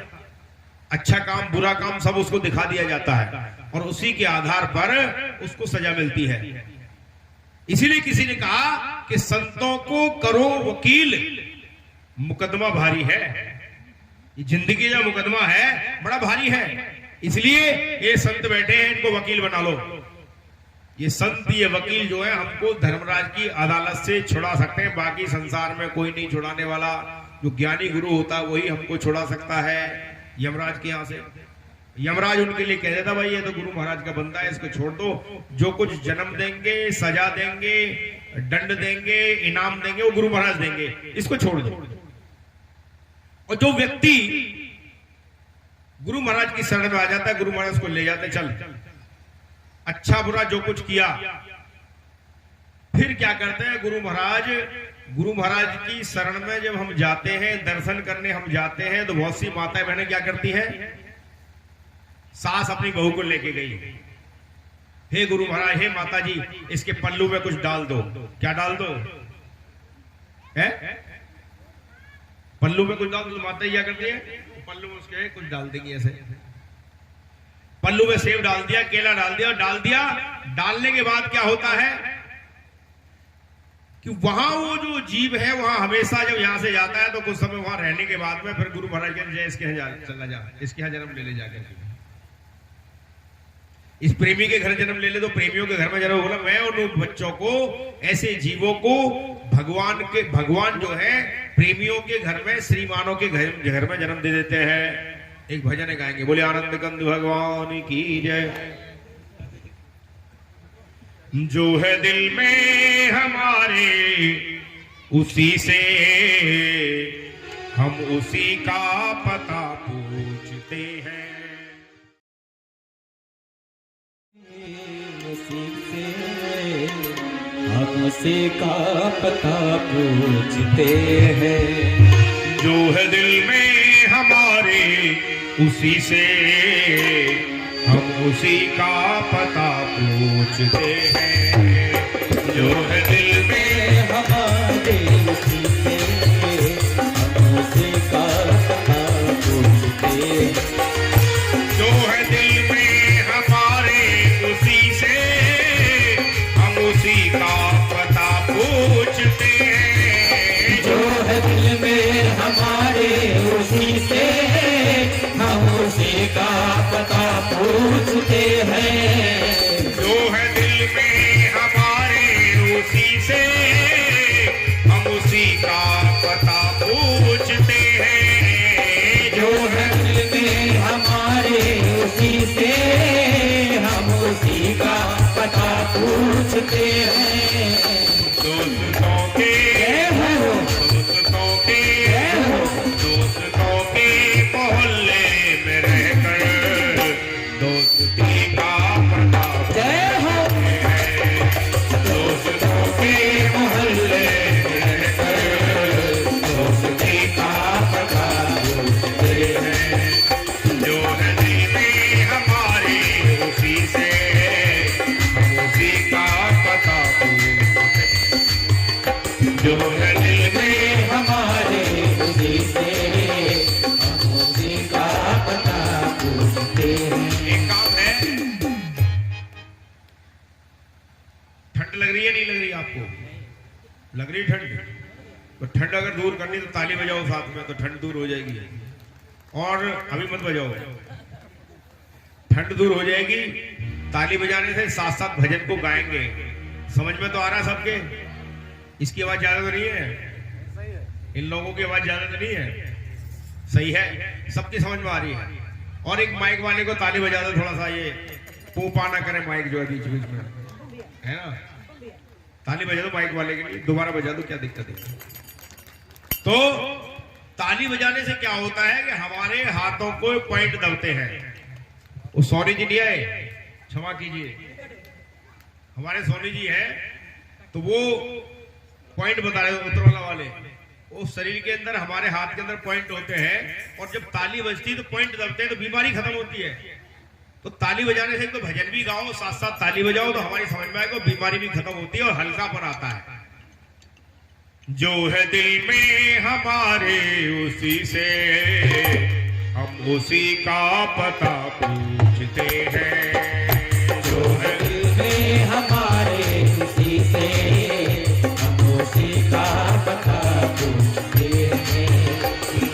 अच्छा काम बुरा काम सब उसको दिखा दिया जाता है, और उसी के आधार पर उसको सजा मिलती है। इसीलिए किसी ने कहा कि संतों को करो वकील, मुकदमा भारी है। ये जिंदगी का मुकदमा है, बड़ा भारी है। इसलिए ये संत बैठे हैं, इनको वकील बना लो। ये संत, ये वकील जो है, हमको धर्मराज की अदालत से छुड़ा सकते हैं। बाकी संसार में कोई नहीं छुड़ाने वाला। जो ज्ञानी गुरु होता है वही हमको छुड़ा सकता है यमराज के यहाँ से। यमराज उनके लिए कह देता, भाई ये तो गुरु महाराज का बंदा है, इसको छोड़ दो। जो कुछ जन्म देंगे, सजा देंगे, दंड देंगे, इनाम देंगे, वो गुरु महाराज देंगे, इसको छोड़ दो। और जो व्यक्ति गुरु महाराज की शरण में आ जाता है, गुरु महाराज को ले जाते, चल अच्छा बुरा जो कुछ किया। फिर क्या करते हैं गुरु महाराज की शरण में जब हम जाते हैं, दर्शन करने हम जाते हैं, तो बहुत सी माताएं बहनें क्या करती हैं, सास अपनी बहू को लेके गई, हे गुरु महाराज, हे माता जी, इसके पल्लू में कुछ डाल दो। क्या डाल दो है? पल्लू में कुछ डाल दो। माता जी क्या करती है, पल्लू में उसके कुछ डाल देंगी ऐसे। पल्लू में सेब डाल दिया, केला डाल दिया, डालने के बाद क्या होता है कि वहां वो जो जीव है वहां हमेशा जब यहां से जाता है तो कुछ समय वहां रहने के बाद में फिर गुरु महाराज कहते हैं इसके यहाँ चला जा, इसके यहाँ जन्म ले ले जाकर, इस प्रेमी के घर जन्म ले ले, तो प्रेमियों के घर में जन्म बोला। मैं उन बच्चों को, ऐसे जीवों को भगवान जो है प्रेमियों के घर में, श्रीमानों के घर में जन्म दे देते हैं। एक भजन गाएंगे, बोले आनंद कंद भगवान की जय। जो है दिल में हमारे उसी से हम उसी का पता पूछते हैं। हम उसी का पता पूछते हैं। जो है दिल में हमारे उसी से हम उसी का पता पूछते हैं। जो है दिल में हमारे उसी से हम उसी का पता पूछते हैं। जो है दिल में हमारे उसी से हम उसी का पता पूछते हैं। जो है दिल में हमारे उसी से हम उसी का पता पूछते हैं। जो है दिल में हमारे उसी से हम उसी का पता पूछते हैं। जो है दिल में हमारे उसी से हम उसी का पता पूछते हैं। दोस्तों के मोहल्ले में रहकर दोस्ती का पता पूछते हैं। दोस्तों के मोहल्ले में रहकर दोस्ती का पता पूछते हैं। जो है दिल में हमारे उसी से हम उसी का पता पूछते हैं। जो है दिल में हमारे उसी से हम उसी का पता पूछते हैं। एक काम है, ठंड लग रही है नहीं लग रही आपको? लग रही ठंड? तो ठंड अगर दूर करनी तो ताली बजाओ साथ में, तो ठंड दूर हो जाएगी। और अभी मत बजाओ, ठंड दूर हो जाएगी। ताली बजाने से साथ साथ भजन को गाएंगे। समझ में तो आ रहा है सबके? इसकी आवाज ज्यादा तो नहीं है? इन लोगों की आवाज ज्यादा तो नहीं है? सही है, सबकी समझ में आ रही है। और एक माइक वाले को ताली बजा दो, थोड़ा सा ये पूपा ना करे माइक जो है बीच बीच में, है ना? ताली बजा दो माइक वाले के लिए, दोबारा बजा दो, क्या दिक्कत है? तो ताली बजाने से क्या होता है कि हमारे हाथों को पॉइंट दबते हैं। वो सोनी जी नहीं आए, क्षमा कीजिए, हमारे सोनी जी है, तो वो पॉइंट बता रहे उत्तरवाला वाले। वो शरीर के अंदर, हमारे हाथ के अंदर पॉइंट होते हैं, और जब ताली बजती है तो पॉइंट दबते हैं, तो बीमारी खत्म होती है। तो ताली बजाने से तो भजन भी गाओ, साथ साथ ताली बजाओ, तो हमारी समझ में आएगा, बीमारी भी खत्म होती है और हल्कापन आता है। जो है दिल में हमारे उसी से हम उसी का पता पूछते हैं। जो है दिल में हमारे उसी से हम उसी का पता पूछते हैं।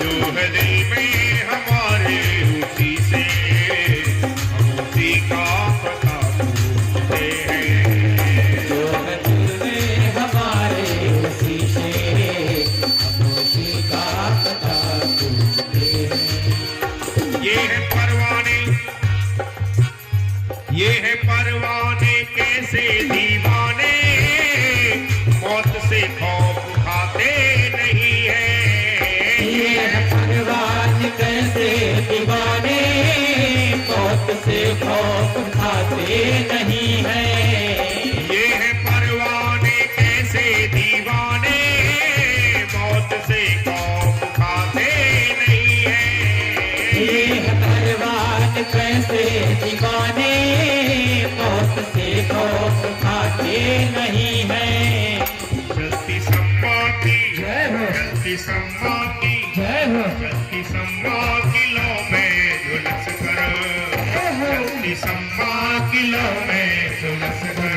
जो है दिल में हमारे उसी से हम उसी का पता पूछते हैं। जो है दिल में हमारे उसी से हम उसी का पता पूछते हैं। ये है परवाने कैसे दीवाने, मौत से खौफ खाते नहीं है। ये है परवान कैसे दीवाने, मौत से खौफ खाते नहीं है। ये है परवाने कैसे दीवाने, मौत से खौफ खाते नहीं है। ये है परवान कैसे दीवाने, मौत से खौफ खाते नहीं है। चलती सम्मा की जय हो, चलती सम्मा की जय हो, चलती सम्मा की लो में झुलस कर, चलती दिलों में सुलस कर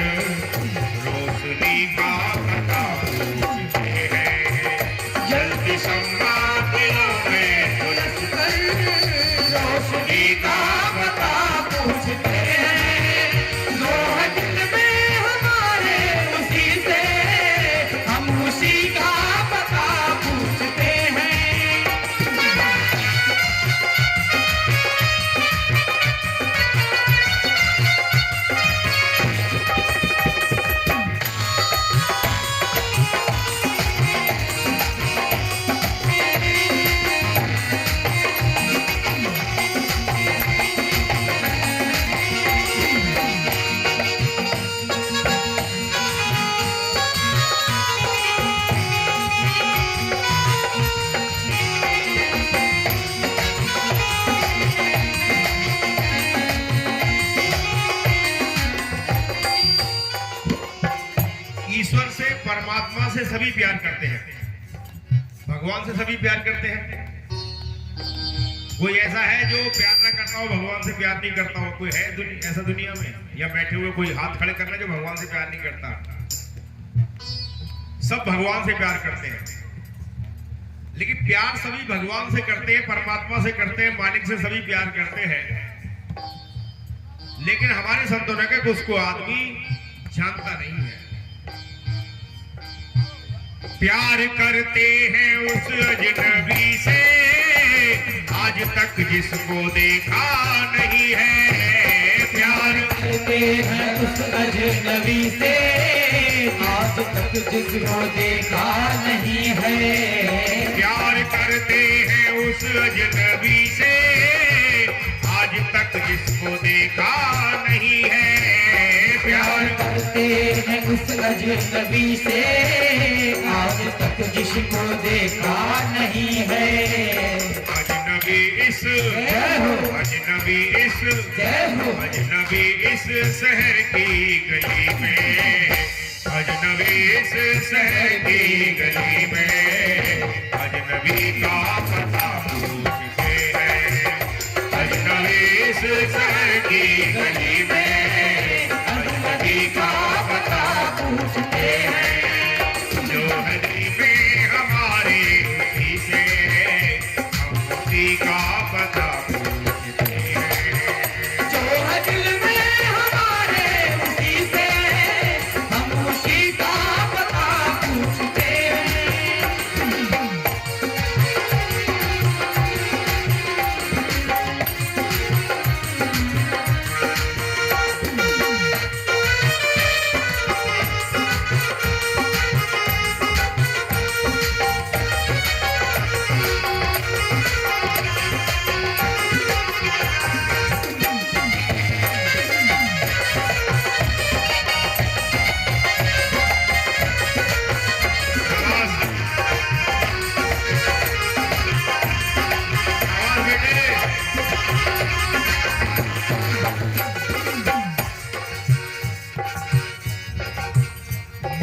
रोशनी का पता पूछते हैं। जल्दी शम्मा दिलों में सुलस कर रोशनी का पता पूछते हैं। जो है दिल में हमारे उसी से हम उसी का पता पूछते हैं। ईश्वर से, परमात्मा से सभी प्यार करते हैं, भगवान से सभी प्यार करते हैं। कोई ऐसा है जो प्यार ना करता हो, भगवान से प्यार नहीं करता हो? कोई है ऐसा दुनिया में? या बैठे हुए कोई हाथ खड़े करना जो भगवान से प्यार नहीं करता? सब भगवान से प्यार करते हैं, लेकिन प्यार सभी भगवान से करते हैं, परमात्मा से करते हैं, मालिक से सभी प्यार करते हैं। लेकिन हमारे संतों ने कहा कि उसको आदमी जानता नहीं है। प्यार करते हैं उस अजनबी से आज तक जिसको देखा नहीं है। प्यार करते हैं उस अजनबी से आज तक जिसको देखा नहीं है। प्यार करते हैं उस अजनबी से आज तक जिसको देखा नहीं है। प्यार करते हैं उस अजनबी से आज तक जिसको देखा नहीं है। अजनबी इस जय हो, अजनबी इस जय हो, अजनबी इस शहर की गली में, अजनबी इस शहर की गली में अजनबी का पता पूछते हैं। अजनबी इस शहर की गली में अजनबी का पता पूछते हैं। जो है दिल में हमारे उसी से हम उसी का पता पूछते हैं। जो है दिल में हमारे उसी से हम उसी का पता पूछते हैं।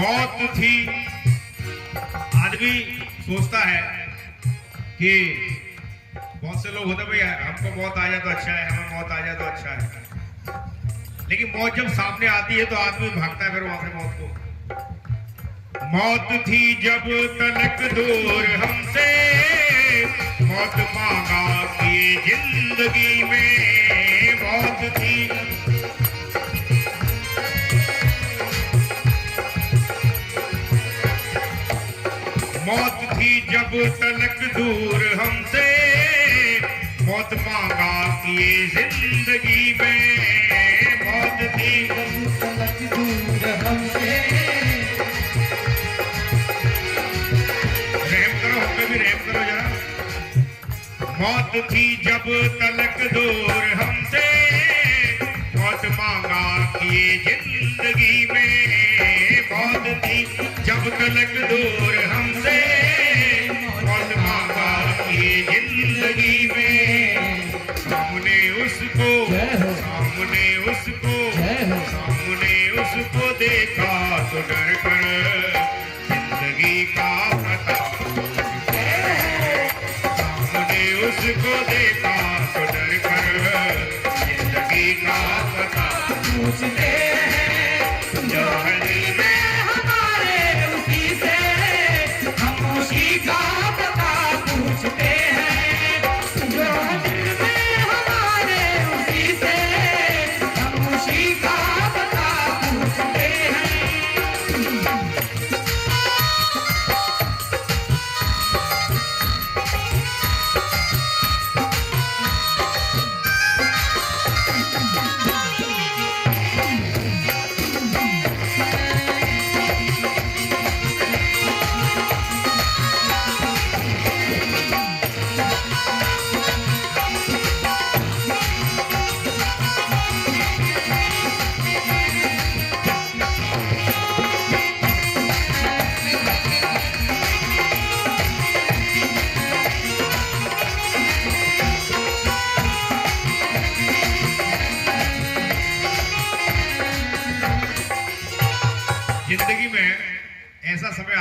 मौत थी, आदमी सोचता है कि बहुत से लोग होते भाई हमको मौत आ जाए तो अच्छा है, हमें मौत आ जाए तो अच्छा है। लेकिन मौत जब सामने आती है तो आदमी भागता है फिर वहां से मौत को। मौत थी जब तलक दूर हमसे, मौत मांगा कि जिंदगी में मौत थी। मौत थी जब तलक दूर हमसे, मौत मांगा किए जिंदगी में मौत थी। तलक दूर हमसे, रहम करो, हम पे भी रहम करो जरा। मौत थी जब तलक दूर हमसे, मौत मांगा किए जिंदगी में मौत थी। जब तलक दूर हमसे, मौत मांगा किए जिंदगी में। सामने उसको, सामने उसको, सामने उसको देखा तो डर कर जिंदगी का पता पूछते हैं। सामने उसको देखा तो डर कर जिंदगी का पता पूछते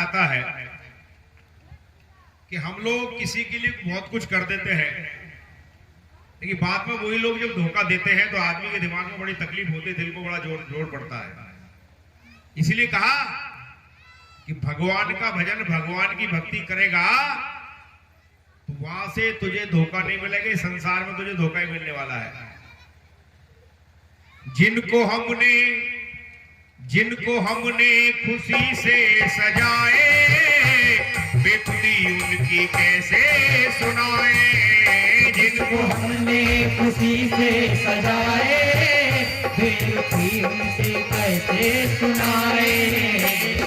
जाता है कि हम लोग किसी के लिए बहुत कुछ कर देते हैं, लेकिन बाद में वही लोग जब धोखा देते हैं तो आदमी के दिमाग में बड़ी तकलीफ होती है, दिल को बड़ा जोर पड़ता है। इसीलिए कहा कि भगवान का भजन, भगवान की भक्ति करेगा तो वहां से तुझे धोखा नहीं मिलेगा, संसार में तुझे धोखा ही मिलने वाला है। जिनको हमने खुशी से सजाए, बेखुदी उनकी कैसे सुनाए। जिनको हमने खुशी से सजाए, बेखुदी उनसे कैसे सुनाए।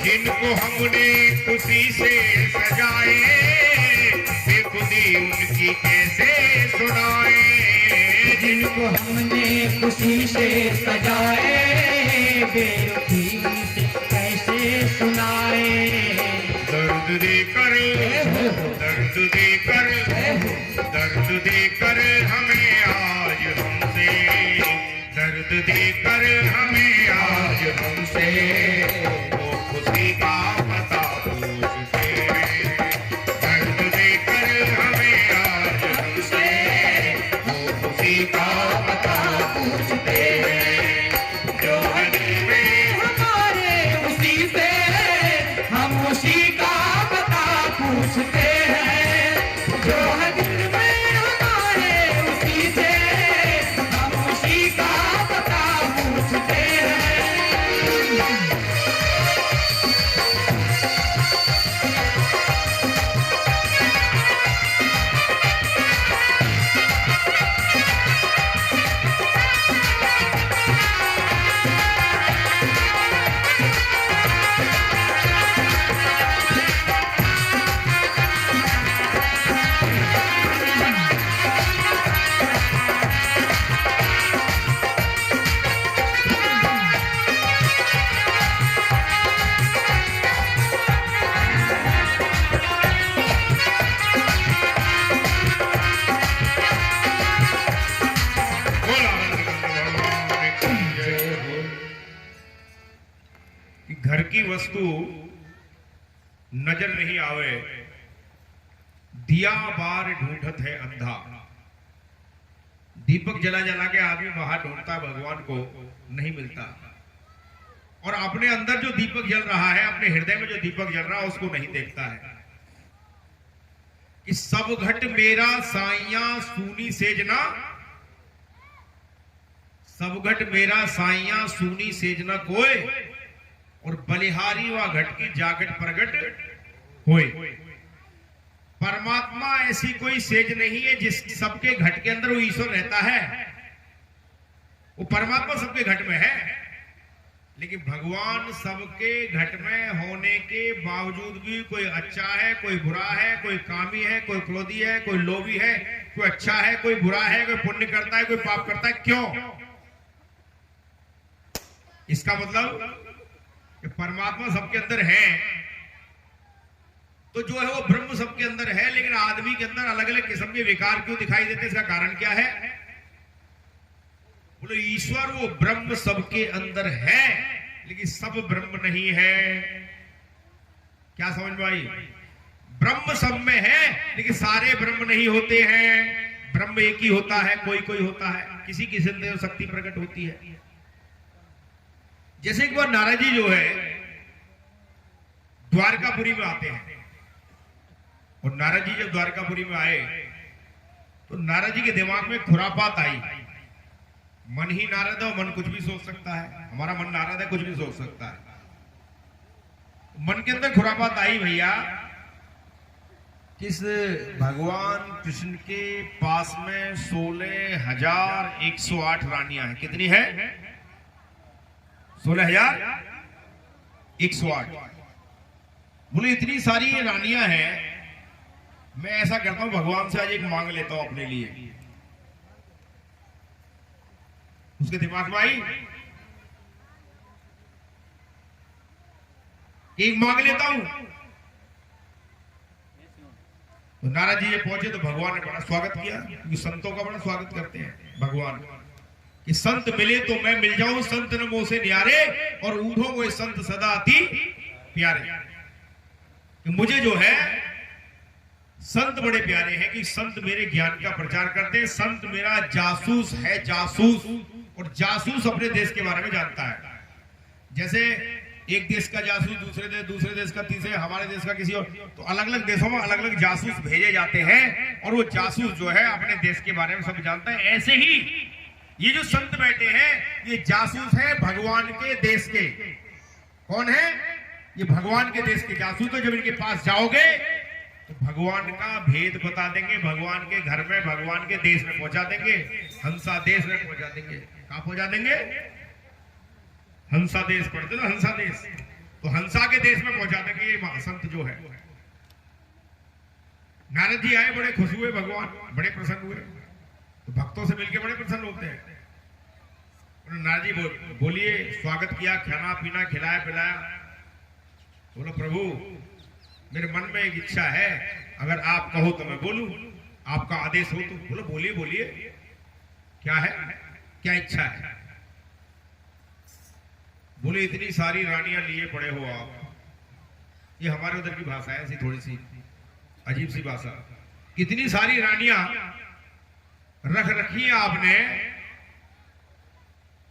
जिनको हमने खुशी से सजाए, बेखुदी उनकी कैसे सुनाए। जिनको हमने खुशी से सजाए, बेखुदी उनसे कैसे सुनाए। दर्द देकर हमें आज हमसे, दर्द देकर हमें आज हमसे वो खुशी का पता पूछते हैं। दर्द देकर हमें आज हमसे वो खुशी का पता पूछते हैं। जो दिल में हमारे उसी से हम उसी का पता पूछते हैं। जो है दिल में हमारे उसी से हम उसी का पता पूछते हैं। घर की वस्तु नजर नहीं आवे, दिया बार ढूंढत है अंधा। दीपक जला जला के आदमी बाहर ढूंढता, भगवान को नहीं मिलता। और अपने अंदर जो दीपक जल रहा है, अपने हृदय में जो दीपक जल रहा है, उसको नहीं देखता है। कि सब घट मेरा साइया सूनी सेजना, सब घट मेरा साइया सूनी सेजना कोय, और बलिहारी व घट की जागट प्रगट होए। परमात्मा ऐसी कोई सेज नहीं है जिस सबके घट के अंदर वो ईश्वर रहता है। वो परमात्मा सबके घट में है, लेकिन भगवान सबके घट में होने के बावजूद भी कोई अच्छा है, कोई बुरा है, कोई कामी है, कोई क्रोधी है, कोई लोभी है, कोई अच्छा है, कोई बुरा है, कोई पुण्य करता है, कोई पाप करता है। क्यों? इसका मतलब कि परमात्मा सबके अंदर है, तो जो है वो ब्रह्म सबके अंदर है, लेकिन आदमी के अंदर अलग अलग किस्म के विकार क्यों दिखाई देते? इसका कारण क्या है? बोले ईश्वर वो ब्रह्म सबके अंदर है, लेकिन सब ब्रह्म नहीं है। क्या समझ में आई? ब्रह्म सब में है, लेकिन सारे ब्रह्म नहीं होते हैं। ब्रह्म एक ही होता है, कोई कोई होता है, किसी किसी से शक्ति प्रकट होती है। जैसे एक बार नारद जी जो है द्वारकापुरी में आते हैं, और नारद जी जब द्वारकापुरी में आए तो नारद जी के दिमाग में खुरापात आई। मन ही नारद है, मन कुछ भी सोच सकता है। हमारा मन नारद है, कुछ भी सोच सकता है। मन के अंदर खुरापात आई भैया, किस भगवान कृष्ण के पास में 16,108 रानियां हैं। कितनी है? 16,108। बोले इतनी सारी रानियां हैं, मैं ऐसा करता हूं भगवान से आज एक मांग लेता हूं अपने लिए। उसके दिमाग में आई एक मांग लेता हूं। तो नारद जी पहुंचे तो भगवान ने बड़ा स्वागत किया, क्योंकि संतों का बड़ा स्वागत करते हैं भगवान कि संत मिले तो मैं मिल जाऊं, संत न मोह से न्यारे, और ऊँटों को संत सदा अति प्यारे। कि मुझे जो है संत बड़े प्यारे हैं, कि संत मेरे ज्ञान का प्रचार करते हैं। संत मेरा जासूस है, जासूस। और जासूस अपने देश के बारे में जानता है। जैसे एक देश का जासूस दूसरे देश का तीसरे, हमारे देश का किसी और, तो अलग अलग देशों में अलग अलग जासूस भेजे जाते हैं और वो जासूस जो है अपने देश के बारे में सब जानता है। ऐसे ही ये जो संत बैठे हैं ये जासूस है भगवान के देश के। कौन है ये? भगवान के देश के जासूस। तो जब इनके पास जाओगे तो भगवान का भेद बता देंगे, भगवान के घर में, भगवान के देश में पहुंचा देंगे, हंसा देश में पहुंचा देंगे। कहां पहुंचा देंगे? हंसा देश पढ़ते ना, हंसा देश, तो हंसा के देश में पहुंचा देंगे ये संत जो है। नारद जी आए, बड़े खुश हुए, भगवान बड़े प्रसन्न हुए, तो भक्तों से मिलकर बड़े प्रसन्न होते हैं। नारद जी बोलिए, स्वागत किया, खाना पीना खिलाया पिलाया। बोलो प्रभु मेरे मन में एक इच्छा है, अगर आप कहो तो मैं बोलूं, आपका आदेश हो तो। बोलो बोलिए बोलिए, क्या है, क्या इच्छा है? बोले इतनी सारी रानियां लिए पड़े हो आप। ये हमारे उधर की भाषा है, ऐसी थोड़ी सी अजीब सी भाषा। कितनी सारी रानियां रख रखी है आपने,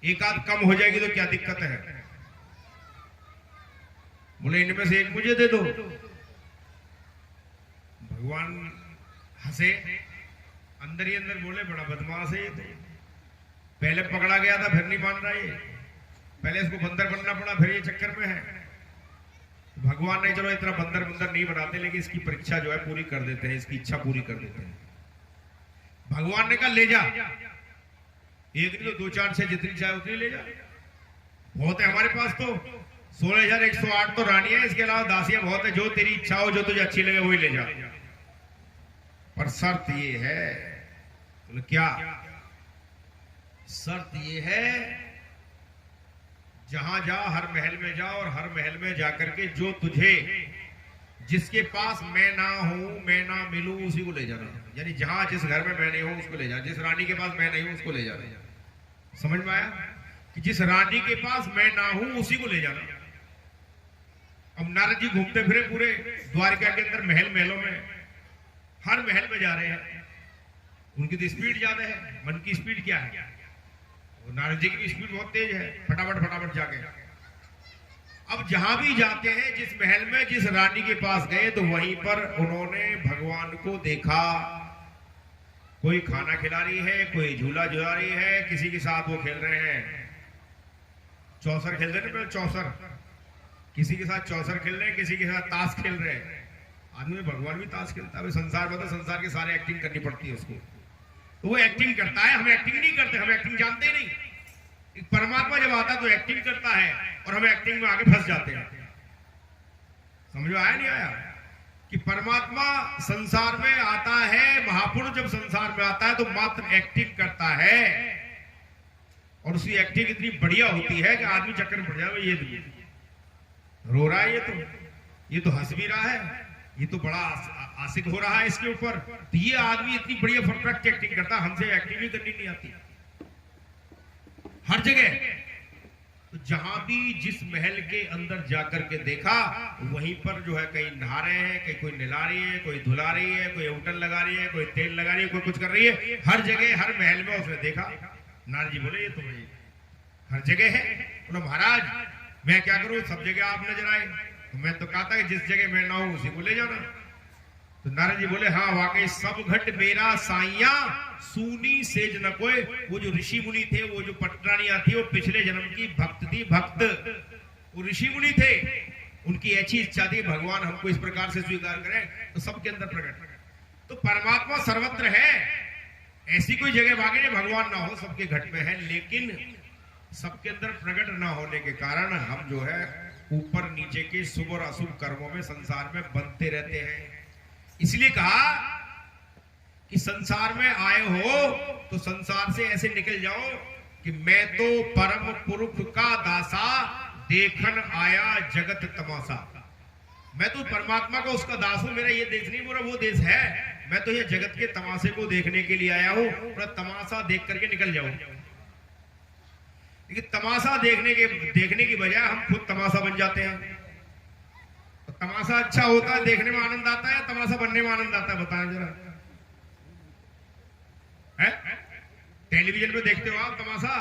एक आध कम हो जाएगी तो क्या दिक्कत है? बोले इनमें से एक मुझे दे दो। भगवान हंसे, अंदर ही अंदर बोले बड़ा बदमाश है ये तो। पहले पकड़ा गया था फिर नहीं मान रहा ये, पहले इसको बंदर बनना पड़ा, फिर ये चक्कर में है। भगवान ने चलो इतना बंदर नहीं बनाते, लेकिन इसकी परीक्षा जो है पूरी कर देते हैं, इसकी इच्छा पूरी कर देते हैं। भगवान ने कहा ले जा, एक नहीं तो 2 4 6 जितनी चाहे उतनी ले जा। बहुत है हमारे पास तो 16,108 तो रानी है, इसके अलावा दासियां बहुत है। जो तेरी इच्छा हो, जो तुझे अच्छी लगे वही ले जा, पर शर्त ये है। तो क्या शर्त ये है? जहां जा हर महल में जा, और हर महल में जाकर के जो तुझे, जिसके पास मैं ना हूं, मैं ना मिलूं, उसी को ले जाना। यानी जहां जिस घर में मैं नहीं हूं उसको ले जाना, जिस रानी के पास मैं नहीं हूं उसको ले जाना। समझ में आया? कि जिस रानी के पास मैं ना हूं उसी को ले जाना। अब नारद जी घूमते फिरे पूरे द्वारका के अंदर, महलों में, हर महल में जा रहे हैं। उनकी तो स्पीड ज्यादा है, मन की स्पीड क्या है? नारद जी की स्पीड बहुत तेज है, फटाफट जाके। अब जहां भी जाते हैं, जिस महल में जिस रानी के पास गए, तो वहीं पर उन्होंने भगवान को देखा। कोई खाना खिला रही है, कोई झूला झूला रही है, किसी के साथ वो खेल रहे हैं, चौसर खेल रहे हैं, चौसर, किसी के साथ चौसर खेल रहे हैं, किसी के साथ ताश खेल रहे हैं। आदमी में भगवान भी ताश खेलता है। संसार में तो संसार की सारी एक्टिंग करनी पड़ती है उसको, तो वो एक्टिंग करता है, हम एक्टिंग नहीं करते, हम एक्टिंग जानते ही नहीं। परमात्मा जब आता तो एक्टिंग करता है और हम एक्टिंग में आगे फंस जाते हैं। समझ में आया नहीं आया? कि परमात्मा संसार में आता है, महापुरुष जब संसार में आता है तो मात्र एक्टिंग करता है, और उसकी एक्टिंग इतनी बढ़िया होती है कि आदमी चक्कर में पड़ जाए। ये रो रहा है, ये तो हंस भी रहा है, ये तो बड़ा आशिक हो रहा है इसके ऊपर। तो ये आदमी इतनी बढ़िया परफेक्ट एक्टिंग करता है, हमसे एक्टिंग भी करनी नहीं आती। हर जगह, तो जहां भी जिस महल के अंदर जाकर के देखा, वहीं पर जो है कहीं नहा रहे हैं, कहीं कोई नहला रही है, कोई धुला रही है, कोई उटन लगा रही है, कोई तेल लगा रही है, कोई कुछ कर रही है। हर जगह हर महल में उसने देखा। नारद जी बोले ये तो भाई हर जगह है। बोला महाराज मैं क्या करूं, सब जगह आप नजर आए, तो मैं तो कहता कि जिस जगह मैं ना हूं उसी को ले जाना। तो नारद जी बोले हाँ वाकई सब घट मेरा साइया सूनी सेज न कोई। वो जो ऋषि मुनि थे, वो जो पटरानियां थी, वो पिछले जन्म की भक्त थी, भक्त वो ऋषि मुनि थे, उनकी ऐसी इच्छा थी भगवान हमको इस प्रकार से स्वीकार करें, तो सबके अंदर प्रकट। तो परमात्मा सर्वत्र है, ऐसी कोई जगह बाकी नहीं भगवान ना हो, सबके घट में है, लेकिन सबके अंदर प्रकट ना होने के कारण हम जो है ऊपर नीचे के शुभ और अशुभ कर्मों में संसार में बनते रहते हैं। इसलिए कहा कि संसार में आए हो तो संसार से ऐसे निकल जाओ कि मैं तो परम पुरुष का दासा, देखन आया जगत तमाशा। मैं तो परमात्मा का उसका दास हूं, मेरा ये देश नहीं, मेरा वो देश है। मैं तो ये जगत के तमाशे को देखने के लिए आया हूं, और तमाशा देख करके निकल जाऊं। लेकिन तमाशा देखने की बजाय हम खुद तमाशा बन जाते हैं। तमाशा अच्छा होता है, देखने में आनंद आता है, तमाशा बनने में आनंद आता है? बताएं जरा। है टेलीविजन में देखते हो आप तमाशा?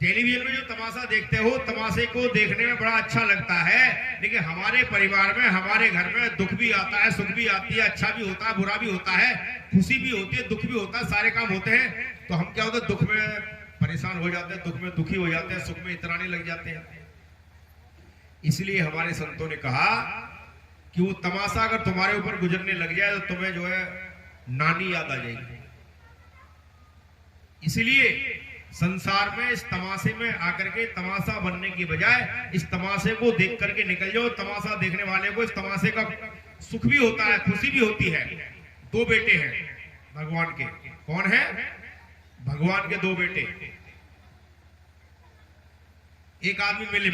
टेलीविजन में जो तमाशा देखते हो, तमाशे को देखने में बड़ा अच्छा लगता है, लेकिन हमारे परिवार में, हमारे घर में दुख भी आता है, सुख भी आती है, अच्छा भी होता है, बुरा भी होता है, खुशी भी होती है, दुख भी होता है, सारे काम होते हैं। तो हम क्या होता है, दुख में परेशान हो जाते हैं, दुख में दुखी हो जाते हैं, सुख में इतराने लग जाते हैं। इसलिए हमारे संतों ने कहा कि वो तमाशा अगर तुम्हारे ऊपर गुजरने लग जाए तो तुम्हें जो है नानी याद आ जाएगी। इसलिए संसार में इस तमाशे में आकर के तमाशा बनने की बजाय इस तमाशे को देख करके निकल जाओ। तमाशा देखने वाले को इस तमाशे का सुख भी होता है, खुशी भी होती है। दो बेटे हैं भगवान के। कौन है? भगवान के दो बेटे। एक आदमी मेले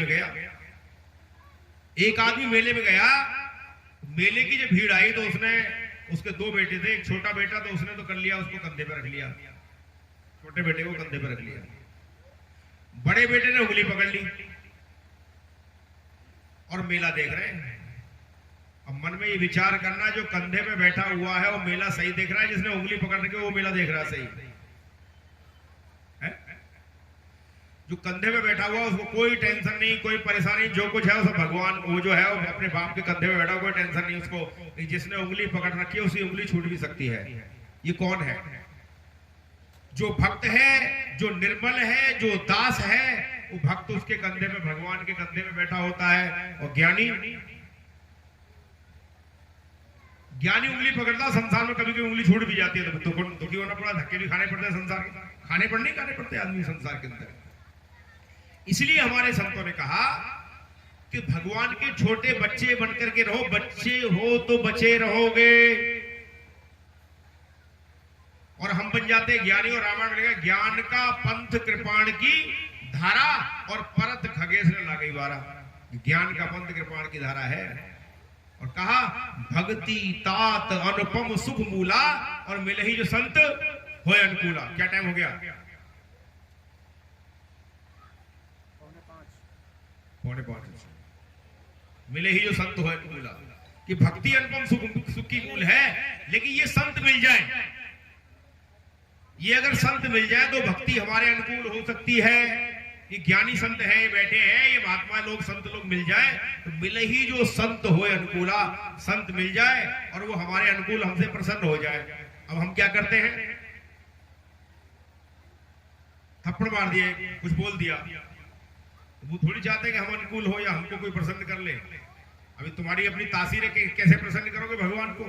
में गया, मेले की जब भीड़ आई तो उसने, उसके दो बेटे थे, एक छोटा बेटा तो उसने तो कर लिया, उसको कंधे पे रख लिया, छोटे बेटे को कंधे पे रख लिया। बड़े बेटे ने उंगली पकड़ ली और मेला देख रहे हैं। अब मन में ये विचार करना, जो कंधे पे बैठा हुआ है वो मेला सही देख रहा है, जिसने उंगली पकड़ के वो मेला देख रहा है सही है? जो कंधे पे बैठा हुआ उसको कोई टेंशन नहीं, कोई परेशानी, जो कुछ है उसे भगवान, वो जो है वो अपने बाप के कंधे पे बैठा, कोई टेंशन नहीं उसको। जिसने उंगली पकड़ रखी है उसी उंगली छूट भी सकती है। ये कौन है? जो भक्त है, जो निर्मल है, जो दास है, वो भक्त उसके कंधे पे, भगवान के कंधे पे बैठा होता है। और ज्ञानी उंगली पकड़ता, संसार में कभी कभी उंगली छूट भी जाती है तो दुखी होना पड़ा, धक्के भी खाने पड़ते हैं संसार के, खाने पड़ते आदमी संसार के अंदर। इसलिए हमारे संतों ने कहा कि भगवान के छोटे बच्चे बनकर के रहो। बच्चे हो तो बचे रहोगे। और हम बन जाते हैं ज्ञानी। और रामायण में लिखा, ज्ञान का पंथ कृपाण की धारा और परत खगेश ने लागई वारा। ज्ञान का पंथ कृपाण की धारा है। और कहा, भक्ति तात अनुपम सुख मूला, और मिले ही जो संत होए अनुकूला। क्या टाइम हो गया? 4:45। मिले ही जो संत होए अनुकूला, कि भक्ति अनुपम सुख की मूल है। लेकिन ये संत मिल जाए, ये अगर संत मिल जाए तो भक्ति हमारे अनुकूल हो सकती है। ये ज्ञानी संत हैं, ये बैठे हैं, ये महात्मा लोग, संत लोग मिल जाए तो मिले ही जो संत होए अनुकूला, संत मिल जाए और वो हमारे अनुकूल, हमसे प्रसन्न हो जाए। अब हम क्या करते हैं? थप्पड़ मार दिए, कुछ बोल दिया, वो थोड़ी चाहते कि हम अनुकूल हो या हमको कोई प्रसन्न कर ले। अभी तुम्हारी अपनी तासीर है कि कैसे प्रसन्न करोगे भगवान को,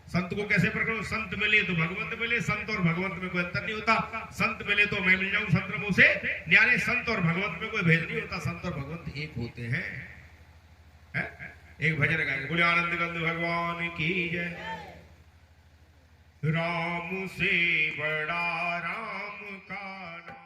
संत को कैसे प्रकट? संत मिले तो भगवंत मिले, संत और भगवंत में कोई अंतर नहीं होता। संत मिले तो मैं मिल जाऊं संत प्रभु से न्यारे, संत और भगवंत में कोई भेद नहीं होता। संत और भगवंत एक होते हैं। एक भजन गाएंगे, बोले आनंद कंद भगवान की जय। राम से बड़ा राम का नाम,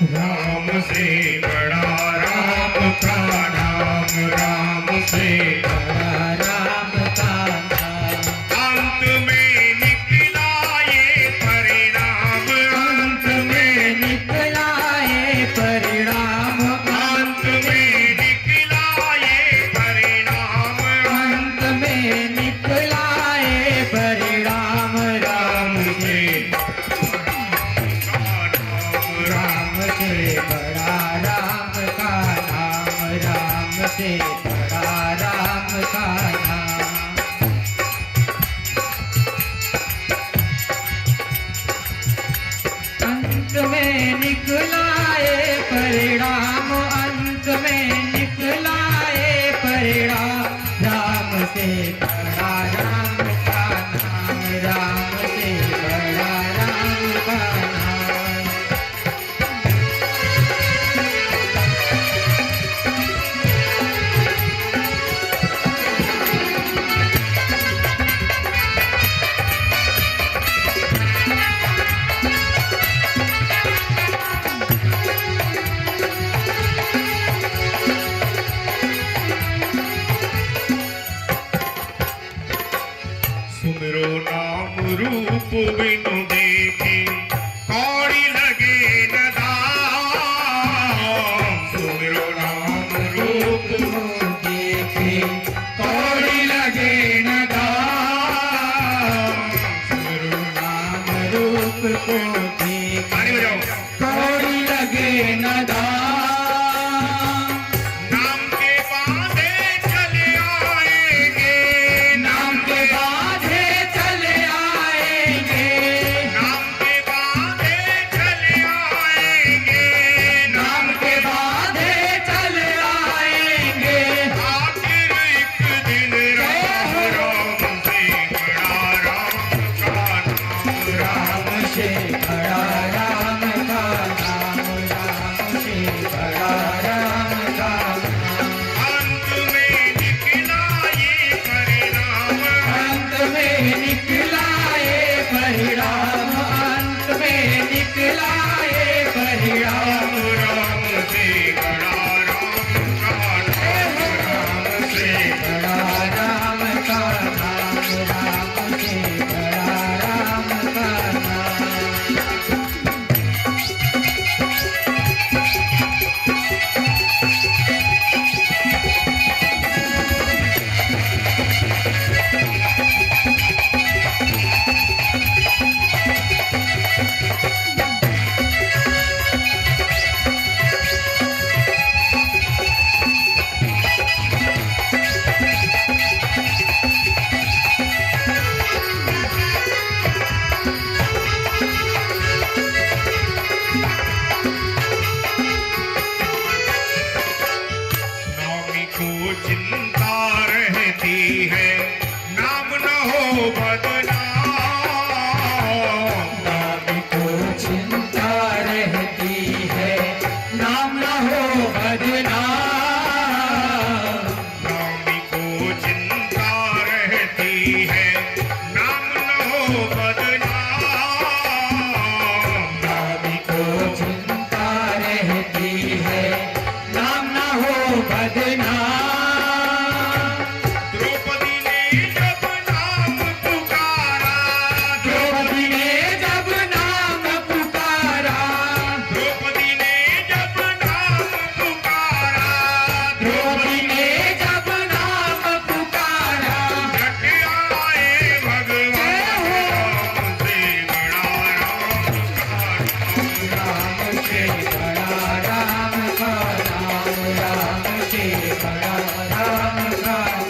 राम से बड़ा राम का नाम, राम से बड़ा राम का नाम। अंत में निकला ये परिणाम, अंत में निकला ये परिणाम, अंत में निकला ये परिणाम, अंत में निकला ये परिणाम। राम से बड़ा राम का नाम, राम से बड़ा राम का नाम। अंत में निकला ये परिणाम, अंत में निकला ये परिणाम। राम से बड़ा राम का नाम, राम से बड़ा राम का नाम। सुमिरो नाम रूप बिनु देखे, कौड़ी लगे न दाम। कौड़ी लगे न दाम, सगुरु नाम रूप को देखा कौड़ी लगे न दाम। नाम के बांधे चले आएंगे, नाम के बांधे चले आएंगे, नाम के बांधे चले आएंगे, नाम के बांधे चले आएंगे। आखिर एक दिन राम राम से बड़ा राम का नाम, राम से बड़ा राम का नाम, राम से बड़ा राम का नाम। अंत में निकला ये परिणाम, अंत में निकला ये परिणाम, अंत में निकला ये परिणाम। राम से बड़ा राम का नाम, राम से बड़ा राम का नाम, राम से बड़ा राम का नाम। नामी को चिंता रहती है, नाम न हो बदनाम, नाम को चिंता रहती है, नाम न हो बदनाम। नामी को चिंता रहती है, नाम न हो बदनाम, नाम को चिंता रहती है, नाम न हो बदनाम। द्रौपदी ने जब नाम पुकारा, द्रौपदी ने जब नाम पुकारा, द्रौपदी ने जब नाम पुकारा, द्रौपदी ने जब नाम पुकारा। झट आए भगवान राम से बड़ा राम का नाम, राम से बड़ा राम का नाम, राम से बड़ा राम का नाम।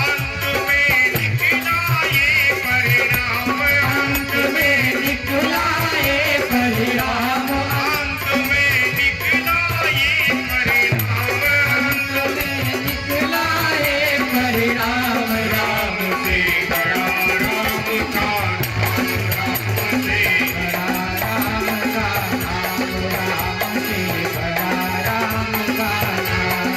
अंत में निकला ये परिणाम, अंत में निकला ये परिणाम, अंत में निकला ये परिणाम, अंत में निकला ये परिणाम। राम से बड़ा राम का नाम, राम से बड़ा राम का नाम, राम से बड़ा राम का नाम।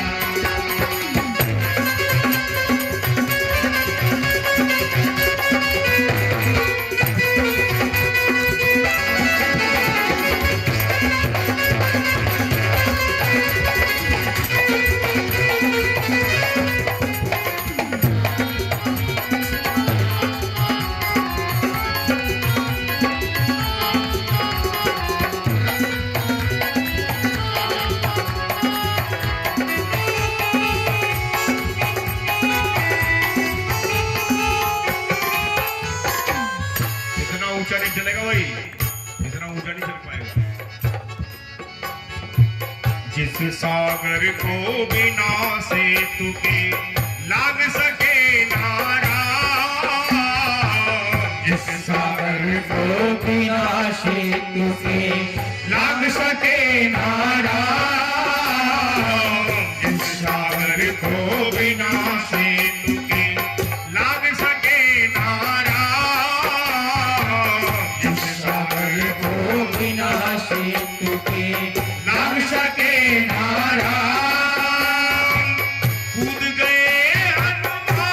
इतना ऊंचा नहीं चलेगा भाई, इतना ऊंचा नहीं चल पाएगा। जिस सागर को बिना से तुके लाग सके नारा, जिस सागर को बिना सेतु के लाग सके नारा, जिस सागर को बिना से तुके लाग सके नारा, जिस सागर को बिना सेतु के लाग सके नारा। कूद गए हनुमान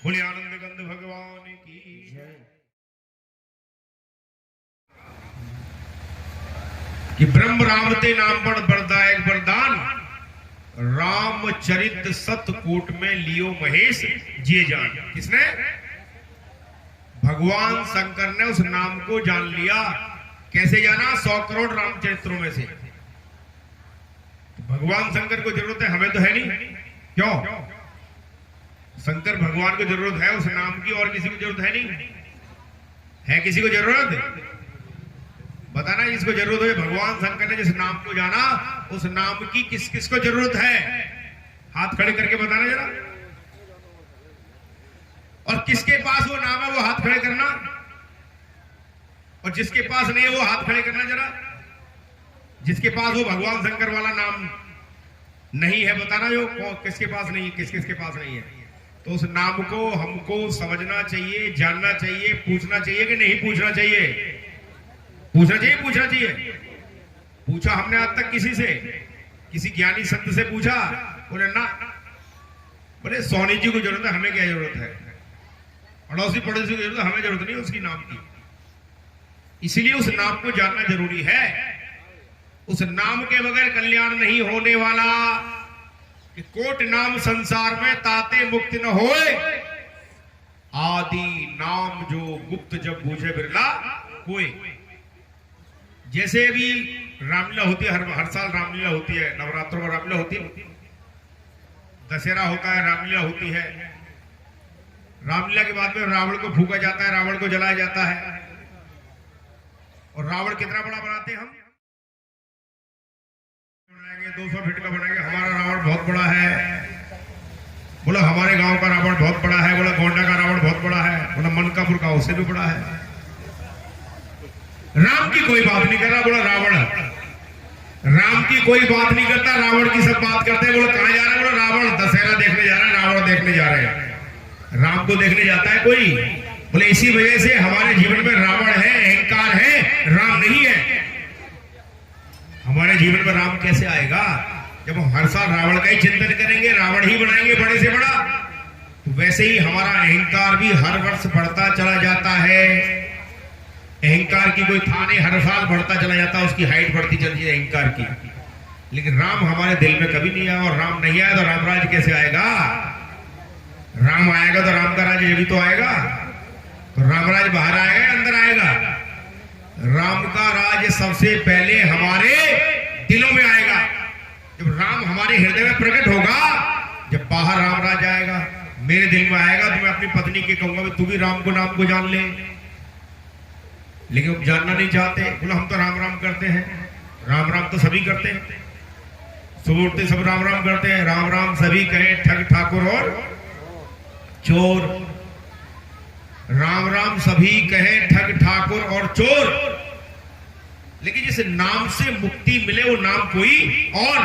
बोले आनंद गंध भगवान की कि ब्रह्म राम ते नाम पर वरदायक वरदान रामचरित सतकूट में लियो महेश जिए जान। किसने? भगवान शंकर ने उस नाम को जान लिया। कैसे जाना? 100 करोड़ रामचरित्रों में से। भगवान शंकर को जरूरत है, हमें तो है नहीं। क्यों? शंकर भगवान को जरूरत है उस नाम की, और किसी को जरूरत है नहीं। है किसी को जरूरत? बताना जिसको जरूरत है। भगवान शंकर ने जिस नाम को जाना उस नाम की किस किस को जरूरत है? हाथ खड़े करके बताना जरा। और किसके पास वो नाम है वो हाथ खड़े करना, और जिसके पास नहीं है वो हाथ खड़े करना जरा। जिसके पास वो भगवान शंकर वाला नाम नहीं है बताना, जो किसके पास नहीं है, किस किसके पास नहीं है। तो उस नाम को हमको समझना चाहिए, जानना चाहिए, पूछना चाहिए कि नहीं पूछना चाहिए? पूछना चाहिए, पूछना चाहिए। पूछा हमने आज तक किसी से? किसी ज्ञानी संत से पूछा? बोले ना। बोले सोनी जी को जरूरत है, हमें क्या जरूरत है? अड़ोसी पड़ोसी को जरूरत है, हमें जरूरत नहीं उसकी नाम की। इसलिए उस नाम को जानना जरूरी है। उस नाम के बगैर कल्याण नहीं होने वाला। कि कोट नाम संसार में ताते मुक्त न होए, आदि नाम जो गुप्त जब बूझे बिरला कोई। जैसे अभी रामलीला होती है, हर साल रामलीला होती है, नवरात्रों में रामलीला होती है, दशहरा होता है, रामलीला होती है। रामलीला के बाद में रावण को फूका जाता है, रावण को जलाया जाता है। और रावण कितना बड़ा बनाते हैं हम? 200 फीट का बनाएंगे। हमारा रावण बहुत बड़ा है। बोला हमारे गांव का रावण बहुत बड़ा है। बोला गोंडा का रावण बहुत बड़ा है। बोला मनकापुर का उससे भी बड़ा है। राम की कोई बात नहीं कर रहा। बोला रावण राम की कोई बात नहीं करता, रावण की सब बात करते हैं। बोला कहां जा रहा है? बोला रावण दशहरा देखने जा रहा है, रावण देखने जा रहे हैं। राम को देखने जाता है कोई? बोले इसी वजह से हमारे जीवन में रावण है, अहंकार है, राम नहीं है। हमारे जीवन में राम कैसे आएगा? जब हम हर साल रावण का ही चिंतन करेंगे, रावण ही बनाएंगे बड़े से बड़ा। तो वैसे ही हमारा अहंकार भी हर वर्ष बढ़ता चला जाता है। अहंकार की कोई था नहीं, हर साल बढ़ता चला जाता है, उसकी हाइट बढ़ती चलती है अहंकार की। लेकिन राम हमारे दिल में कभी नहीं आया, और राम नहीं आया तो रामराज कैसे आएगा? राम आएगा तो राम का राज्य जब तो आएगा। तो रामराज बाहर आएगा, अंदर आएगा? राम का राज सबसे पहले हमारे दिलों में आएगा। जब राम हमारे हृदय में प्रकट होगा, जब बाहर राम राज आएगा, मेरे दिल में आएगा, तो मैं अपनी पत्नी के कहूंगा तू भी राम को नाम को जान ले। लेकिन हम जानना नहीं चाहते। बोला हम तो राम राम करते हैं। राम राम तो सभी करते हैं, सुबह उठते सब राम राम करते हैं। राम राम सभी कहे, ठग ठाकुर और चोर। राम राम सभी कहे, ठग ठाकुर और चोर। लेकिन जिस नाम से मुक्ति मिले वो नाम कोई और।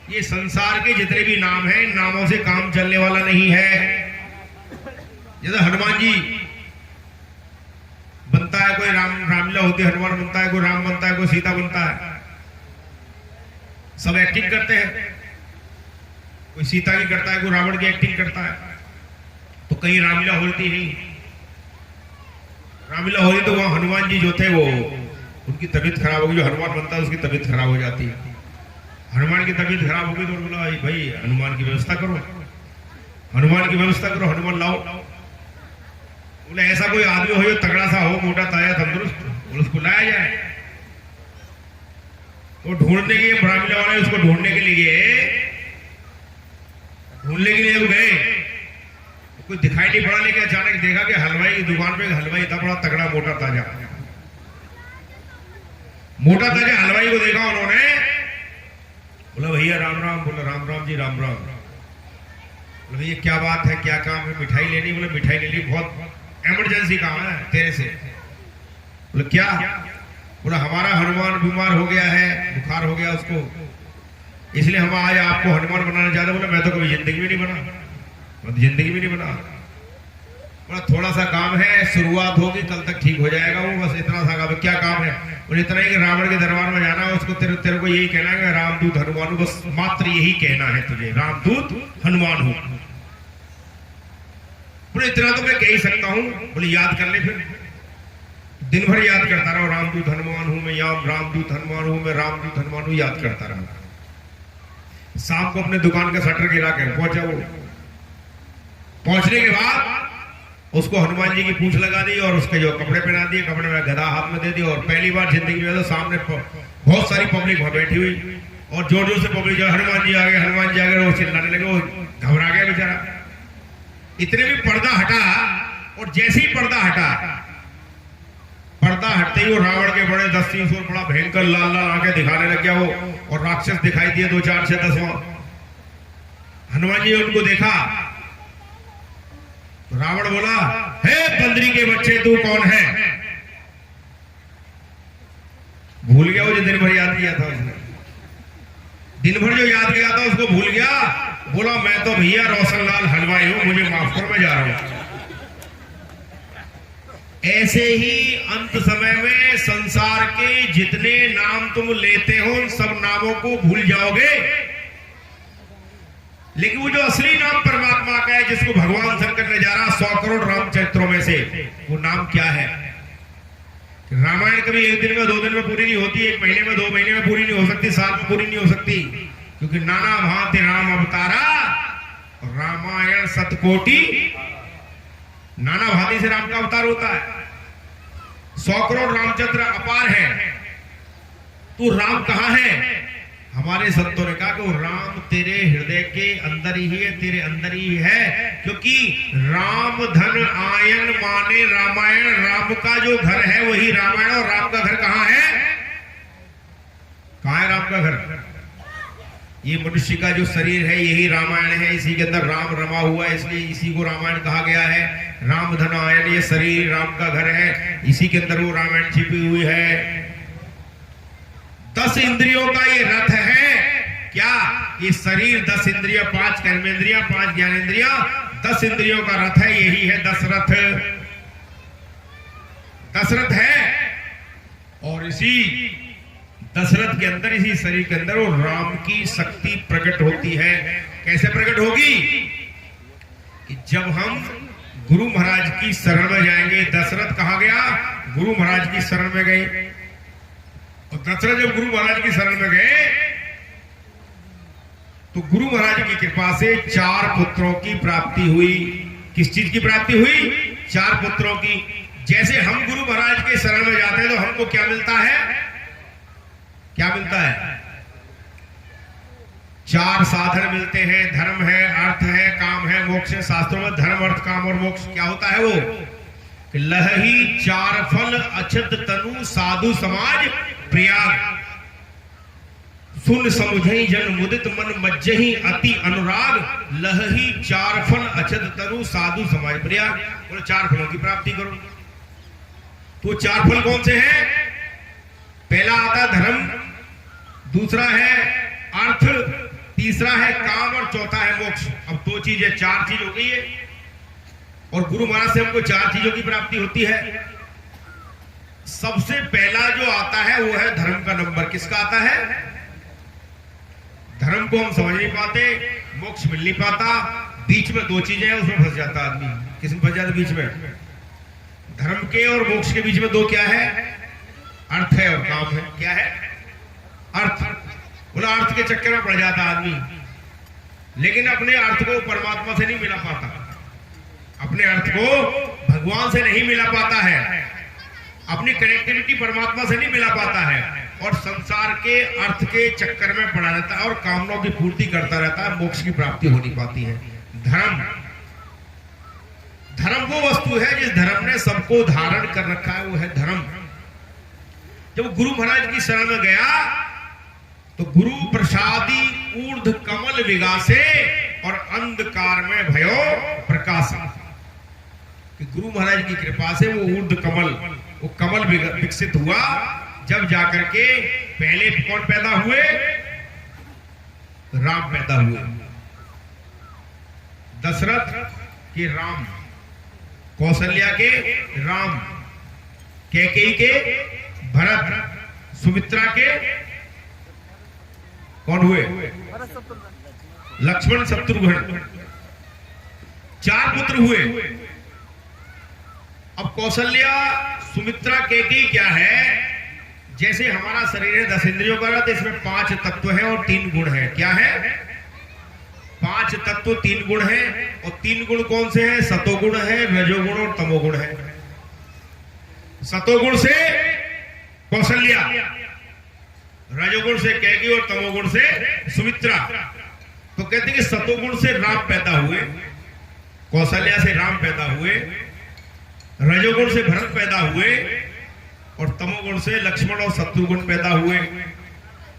ये संसार के जितने भी नाम हैं, इन नामों से काम चलने वाला नहीं है। जैसे हनुमान जी बनता है, कोई रामलीला होती है, हनुमान बनता है, कोई राम बनता है, कोई सीता बनता है। सब एक्टिंग करते हैं। कोई सीता की करता है, कोई रावण की एक्टिंग करता है। तो कहीं रामलीला होती नहीं। रामलीला हो रही तो वहां हनुमान जी जो थे वो उनकी तबीयत खराब होगी। जो हनुमान बनता है उसकी तबीयत खराब हो जाती है। हनुमान की तबीयत खराब होगी तो बोला भाई हनुमान की व्यवस्था करो, हनुमान की व्यवस्था करो, हनुमान लाओ। बोले ऐसा कोई आदमी हो जो तगड़ा सा हो, मोटा ताजा तंदुरुस्त, बोले उसको लाया जाए। तो ढूंढने के लिए रामलीला वाले उसको ढूंढने के लिए गए, कोई दिखाई नहीं पड़ा। लेकिन अचानक देखा कि हलवाई की दुकान पे हलवाई था, बड़ा तगड़ा मोटा ताजा हलवाई को देखा उन्होंने। बोला भैया राम राम। बोला राम राम जी राम राम। बोला भैया क्या बात है, क्या काम है? मिठाई लेनी। बोला मिठाई लेनी, बहुत इमरजेंसी काम है तेरे से। बोला क्या? बोला हमारा हनुमान बीमार हो गया है, बुखार हो गया उसको, इसलिए हम आज आपको हनुमान बनाना चाहते। बोला मैं तो कभी जिंदगी में नहीं बना, जिंदगी में नहीं बना। बोला थोड़ा सा काम है, शुरुआत होगी, कल तक ठीक हो जाएगा वो, बस इतना सा काम है। क्या काम है? और इतना ही कि रावण के दरबार में जाना है, उसको तेरे को यही कहना है रामदूत हनुमान हूं, बस मात्र यही कहना है तुझे, रामदूत हनुमान हूं। बोले इतना तो मैं कह ही सकता हूं। बोले याद कर ले फिर। दिन भर याद करता रहा, रामदूत हनुमान हूं मैं, रामदूत हनुमान हूं मैं, रामदूत हनुमान हूं, याद करता रहा। शाम को अपने दुकान का शटर गिरा के पहुंचा वो। पहुंचने के बाद उसको हनुमान जी की पूंछ लगा दी और उसके जो कपड़े पहना दिए, कपड़े में गदा हाथ में दे दी। और पहली बार जिंदगी में तो सामने बहुत सारी पब्लिक वहां बैठी हुई और जोर जोर से पब्लिक जो हनुमान जी आ गए, हनुमान जी आ गए, वो चिल्लाने लगे। वो घबरा गया बेचारा। इतने में पर्दा हटा और जैसे ही पर्दा हटते ही वो रावण के बड़े 10-3 सौ बड़ा भयंकर लाल लाल आंखें दिखाने लग गया वो, और राक्षस दिखाई दिए 2, 4, 6, 10। हनुमान जी ने उनको देखा तो रावण बोला, हे बंदरी के बच्चे, तू कौन है? भूल गया वो जो दिन भर याद किया था उसने। दिन भर जो याद किया था उसको भूल गया। बोला मैं तो भैया रोशनलाल हलवाई हूं, मुझे माफ कर, मैं जा रहा हूं। ऐसे ही अंत समय में संसार के जितने नाम तुम लेते हो उन सब नामों को भूल जाओगे, लेकिन वो जो असली नाम परमात्मा का है, जिसको भगवान शंकर ने जाना 100 करोड़ रामचरित्रों में से, वो नाम क्या है? रामायण कभी 1 दिन में 2 दिन में पूरी नहीं होती, 1 महीने में 2 महीने में पूरी नहीं हो सकती, साल में पूरी नहीं हो सकती, क्योंकि नाना भांति राम अवतारा, रामायण सतकोटि, नाना भांति से राम का अवतार होता है। 100 करोड़ रामचंद्र अपार है। तो राम कहां है? हमारे संतों ने कहा कि वो राम तेरे हृदय के अंदर ही है, तेरे अंदर ही है, क्योंकि राम धन आयन माने रामायण, राम का जो घर है वही रामायण। और राम का घर कहां है? कहां है राम का घर? ये मनुष्य का जो शरीर है यही रामायण है, इसी के अंदर राम रमा हुआ है, इसलिए इसी को रामायण कहा गया है। राम धन आयन, ये शरीर राम का घर है, इसी के अंदर वो रामायण छिपी हुई है। 10 इंद्रियों का ये रथ है। क्या? ये शरीर 10 इंद्रियां, 5 कर्मेंद्रियां, 5 ज्ञानेंद्रियां, 10 इंद्रियों का रथ है। यही है दशरथ। दशरथ है, और इसी दशरथ के अंदर, इसी शरीर के अंदर वो राम की शक्ति प्रकट होती है। कैसे प्रकट होगी? कि जब हम गुरु महाराज की शरण में जाएंगे। दशरथ कहा गया? गुरु महाराज की शरण में गए। और दशरथ जब गुरु महाराज की शरण में गए तो गुरु महाराज की कृपा से 4 पुत्रों की प्राप्ति हुई। किस चीज की प्राप्ति हुई? 4 पुत्रों की। जैसे हम गुरु महाराज के शरण में जाते हैं तो हमको क्या मिलता है? क्या मिलता है? 4 साधन मिलते हैं। धर्म है, अर्थ है, काम है, मोक्ष है। शास्त्रों में धर्म, अर्थ, काम और मोक्ष क्या होता है? वो लही 4 फल अछत तनु साधु समाज प्रयाग, सुन समझई जन मुदित मन मज्जहि अति अनुराग, लही 4 फल अछत तनु साधु समाज प्रयाग। बोलो 4 फलों की प्राप्ति करो। तो 4 फल कौन से हैं? पहला आता धर्म, दूसरा है अर्थ, तीसरा है काम और चौथा है मोक्ष। अब 2 चीजें, 4 चीज हो गई है। और गुरु महाराज से हमको 4 चीजों की प्राप्ति होती है। सबसे पहला जो आता है वो है धर्म का नंबर। किसका आता है? धर्म को हम समझ नहीं पाते, मोक्ष मिल नहीं पाता, बीच में 2 चीजें हैं, उसमें फंस जाता आदमी। किसमें फंस जाता बीच में? धर्म के और मोक्ष के बीच में 2 क्या है? अर्थ है और काम है। क्या है? अर्थ। बोला अर्थ के चक्कर में पड़ जाता आदमी, लेकिन अपने अर्थ को परमात्मा से नहीं मिला पाता, अपने अर्थ को भगवान से नहीं मिला पाता है, अपनी कनेक्टिविटी परमात्मा से नहीं मिला पाता है, और संसार के अर्थ के चक्कर में पड़ा रहता है और कामनाओं की पूर्ति करता रहता है। मोक्ष की प्राप्ति हो नहीं पाती है। धर्म, धर्म वो वस्तु है जिस धर्म ने सबको धारण कर रखा है, वो है धर्म। जब गुरु महाराज की शरण में गया तो गुरु प्रसादी ऊर्ध्व कमल विगासे और अंधकार में भयो प्रकाश। कि गुरु महाराज की कृपा से वो ऊर्ध्व कमल, वो कमल विकसित हुआ। जब जाकर के पहले कौन पैदा हुए? राम पैदा हुए। दशरथ के राम कौशल्या के राम, कैकेयी के भरत, सुमित्रा के कौन हुए? लक्ष्मण शत्रुघ्न, 4 पुत्र हुए। अब कौशल्या, सुमित्रा, कैकेयी क्या है? जैसे हमारा शरीर है 10 इंद्रियों का, तो इसमें 5 तत्व हैं और 3 गुण हैं। क्या है? 5 तत्व 3 गुण हैं। और 3 गुण कौन से हैं? सतोगुण है, रजोगुण और तमोगुण है। सतोगुण से कौशल्या, रजोगुण से कैकेयी और तमोगुण से सुमित्रा। तो कहते हैं कि सतोगुण से राम पैदा हुए, कौशल्या से राम पैदा हुए, रजोगुण से भरत पैदा हुए और तमोगुण से लक्ष्मण और शत्रुघ्न पैदा हुए।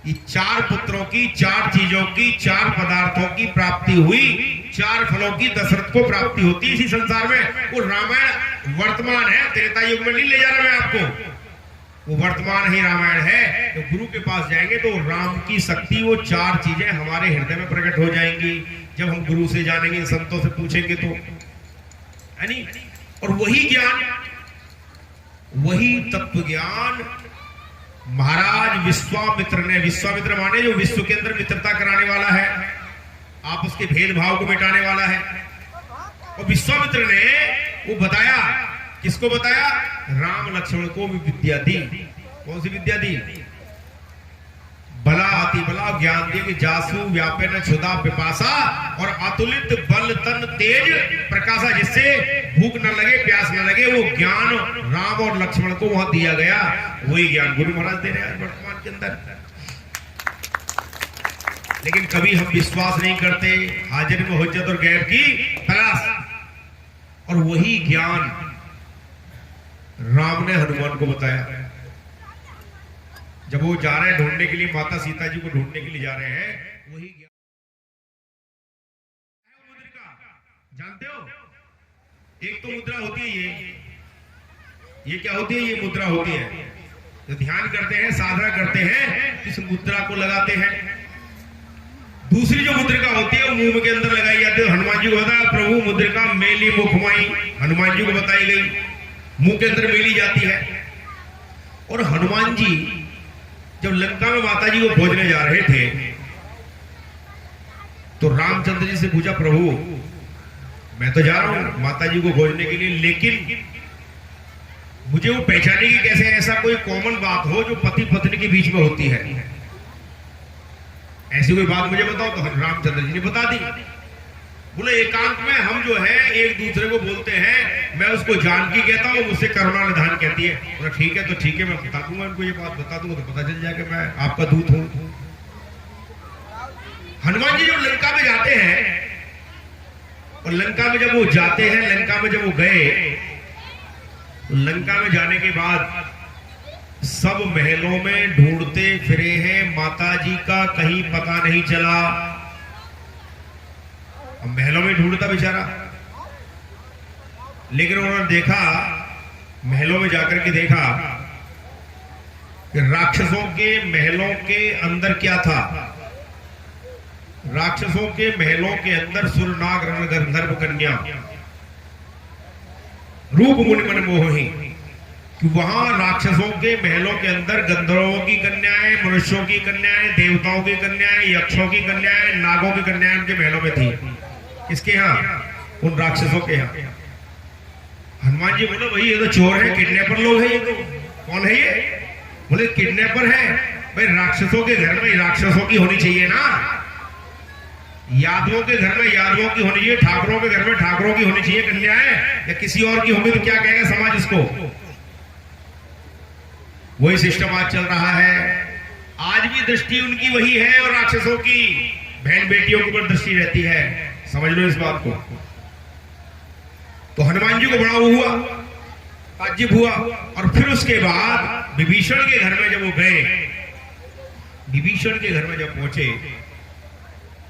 ये 4 पुत्रों की, 4 चीजों की, 4 पदार्थों की प्राप्ति हुई, 4 फलों की दशरथ को प्राप्ति होती है इसी संसार में। वो रामायण वर्तमान है, त्रेता युग में नहीं ले जा रहा मैं आपको, वो वर्तमान ही रामायण है। तो गुरु के पास जाएंगे तो राम की शक्ति, वो 4 चीजें हमारे हृदय में प्रकट हो जाएंगी। जब हम गुरु से जानेंगे, संतों से पूछेंगे तो, है नहीं? और वही ज्ञान, वही तत्व ज्ञान महाराज विश्वामित्र ने, विश्वामित्र माने जो विश्व के अंदर मित्रता कराने वाला है, आपस के भेदभाव को मिटाने वाला है। और विश्वामित्र ने वो बताया, किसको बताया? राम लक्ष्मण को भी विद्या दी। कौन सी विद्या दी? बला अति बला ज्ञान दिए कि जासु व्यापे न क्षुधा पिपासा और अतुलित बल तन तेज प्रकाशा, जिससे भूख न लगे, प्यास न लगे। वो ज्ञान राम और लक्ष्मण को वहां दिया गया। वही ज्ञान गुरु महाराज दे रहे हैं वर्तमान के अंदर। लेकिन कभी हम विश्वास नहीं करते, हाजिर में हुज्जत और गैब की तलाश। और वही ज्ञान राम ने हनुमान को बताया। जब वो जा रहे हैं ढूंढने के लिए, माता सीता जी को ढूंढने के लिए जा रहे हैं, वही ज्ञान। मुद्रिका जानते हो? एक तो मुद्रा होती है ये क्या होती है? ये मुद्रा होती है। जो ध्यान करते हैं, साधना करते हैं, इस मुद्रा को लगाते हैं। दूसरी जो मुद्रिका होती है वो मुंह के अंदर लगाई जाती है। हनुमान जी को बताया, प्रभु मुद्रिका मेली मुखमाई, हनुमान जी को बताई गई, मुंह के अंदर मेली जाती है। और हनुमान जी जब लंका में माता जी को खोजने जा रहे थे तो रामचंद्र जी से पूछा, प्रभु मैं तो जा रहा हूं माता जी को खोजने के लिए, लेकिन मुझे वो पहचाने की कैसे? ऐसा कोई कॉमन बात हो जो पति पत्नी के बीच में होती है, ऐसी कोई बात मुझे बताओ। तो रामचंद्र जी ने बता दी। बोले एकांत में हम जो है एक दूसरे को बोलते हैं, मैं उसको जानकी कहता हूँ, मुझसे करुणा निधान कहती है। बोला ठीक है, तो ठीक है, मैं बता दूंगा उनको, ये बात बता दूंगा तो पता चल जाएगा मैं आपका दूत हूं। हनुमान जी जब लंका में जाते हैं, और लंका में जब वो जाते हैं, लंका में जब वो गए, तो लंका में जाने के बाद सब महलों में ढूंढते फिरे हैं, माता जी का कहीं पता नहीं चला। महलों में ढूंढता बेचारा, लेकिन उन्होंने देखा, महलों में जाकर के देखा कि राक्षसों के महलों के अंदर क्या था। राक्षसों के महलों के अंदर सुरनाग गंधर्व कन्या, रूप मुनि मन मोही, कि वहां राक्षसों के महलों के अंदर गंधर्वों की कन्याएं, मनुष्यों की कन्याएं, देवताओं की कन्याएं, यक्षों की कन्याएं, नागों की कन्याएं उनके महलों में थी। किसके यहाँ? उन राक्षसों के यहाँ। हनुमान जी बोले भाई ये तो चोर है, किडनैपर लोग है, ये तो कौन है ये? बोले किडनैपर है। भाई राक्षसों के घर में राक्षसों की होनी चाहिए ना, यादवों के घर में यादवों की होनी चाहिए, ठाकुरों के घर में ठाकुरों की होनी चाहिए कन्याएं, या किसी और की होगी तो क्या कहेगा समाज इसको? वही सिस्टम आज चल रहा है। आज भी दृष्टि उनकी वही है, और राक्षसों की बहन बेटियों के ऊपर दृष्टि रहती है। समझ लो इस बात को। तो हनुमान जी को बड़ा हुआ, ताज्जुब हुआ। और फिर उसके बाद विभीषण के घर में जब वो गए, विभीषण के घर में जब पहुंचे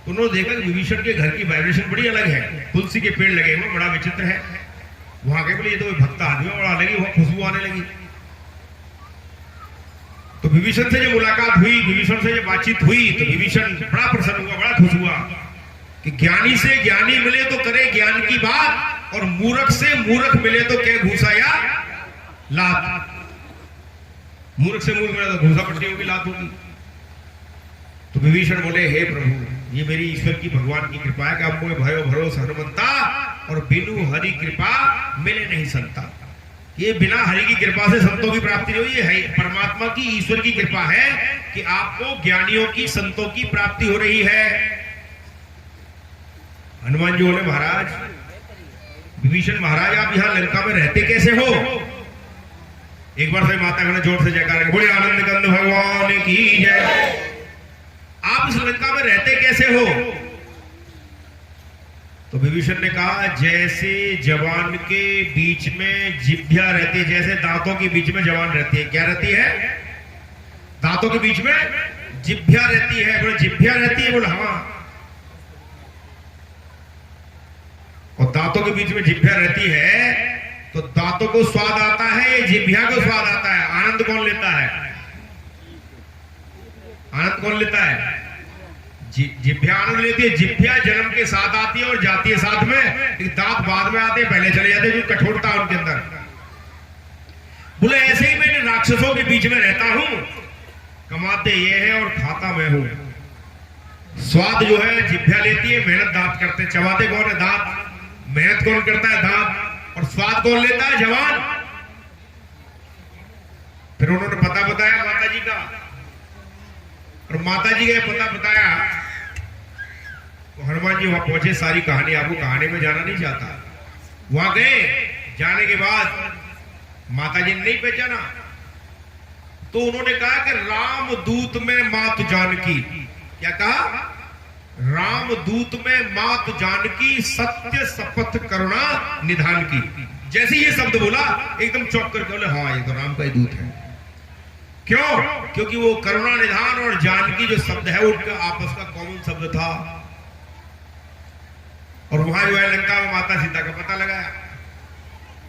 तो उन्होंने देखा कि विभीषण के घर की वाइब्रेशन बड़ी अलग है। तुलसी के पेड़ लगे हुए, बड़ा विचित्र है। वहां के बोले ये तो भक्त आदमी है, बड़ा लगी, वहां खुशबू आने लगी। तो विभीषण से जब मुलाकात हुई, विभीषण से जब बातचीत हुई, तो विभीषण बड़ा प्रसन्न हुआ, बड़ा खुश हुआ कि ज्ञानी से ज्ञानी मिले तो करे ज्ञान की बात, और मूर्ख से मूर्ख मिले तो क्या घूसा या लात। मूर्ख से मूर्ख मिले तो घूसा पट्टी होगी, लात होगी। तो विभीषण बोले हे प्रभु, ये मेरी ईश्वर की भगवान की कृपा है कि अब मोए भयो भरोस हनुमंता और बिनु हरि कृपा मिले नहीं संता। ये बिना हरि की कृपा से संतों की प्राप्ति नहीं हुई, है परमात्मा की ईश्वर की कृपा है कि आपको ज्ञानियों की संतों की प्राप्ति हो रही है। हनुमान जी बोले महाराज, विभीषण महाराज आप यहां लंका में रहते कैसे हो? एक बार से माता ने जोर से जयकार बोले आनंद कंद भगवान की जय। आप इस लंका में रहते कैसे हो? तो विभीषण ने कहा जैसे जवान के बीच में जिभ्या रहती है, जैसे दांतों के बीच में जवान रहती है। क्या रहती है? दांतों के बीच में जिभ्या रहती है। बोले जिभ्या रहती है? बोले हाँ। और दांतों के बीच में जिभ्या रहती है तो दांतों को स्वाद आता है, जिभ्या को स्वाद आता है। आनंद कौन लेता है? आनंद कौन लेता है? जिभ्या आनंद लेती है। जिभ्या जन्म के साथ आती है और जाती है साथ में, दांत बाद में आते हैं, पहले चले जाते हैं, जो कठोरता है उनके अंदर। बोले ऐसे ही मैं राक्षसों के बीच में रहता हूं, कमाते ये है और खाता मैं हूं। स्वाद जो है जिभ्या लेती है, मेहनत दांत करते। चबाते कौन है? दांत। मेहनत कौन करता है? दांत। और स्वाद कौन लेता है? जवान। फिर उन्होंने पता बताया माता जी का, और माता जी का पता बताया तो हनुमान जी वहां पहुंचे। सारी कहानी, आपको कहानी में जाना नहीं चाहता। वहां गए, जाने के बाद माता जी ने नहीं पहचाना तो उन्होंने कहा कि राम दूत में मात जानकी। क्या कहा? राम दूत में मात जानकी सत्य शपथ करुणा निधान की। जैसे ये शब्द बोला एकदम चौंक करके बोले हाँ ये तो राम का ही दूत है। क्यों? क्योंकि वो करुणा निधान और जानकी जो शब्द है उनका आपस का कॉमन शब्द था। और वहां जो है लंका में माता सीता का पता लगाया।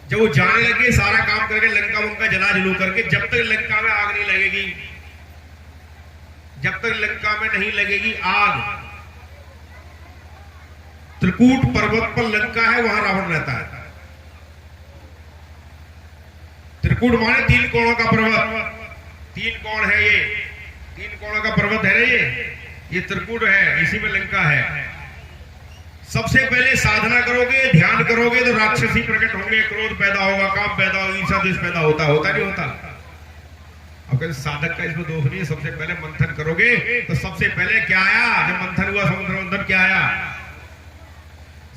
जब वो जाने लगे सारा काम करके लंका उनका जला जलू करके, जब तक लंका में आग नहीं लगेगी, जब तक लंका में नहीं लगेगी आग, त्रिकूट पर्वत पर लंका है, वहां रावण रहता है। त्रिकूट माने 3 कोणों का पर्वत। 3 कोण है ये, 3 कोणों का पर्वत है ना ये त्रिकूट है, इसी में लंका है। सबसे पहले साधना करोगे, ध्यान करोगे तो राक्षसी प्रकट होंगे, क्रोध पैदा होगा, काम पैदा होगा, ईर्ष्या द्वेष पैदा होता नहीं होता। अब कहते साधक का इसमें दोष नहीं है। सबसे पहले मंथन करोगे तो सबसे पहले क्या आया? जब मंथन हुआ समुद्र मंथन, क्या आया?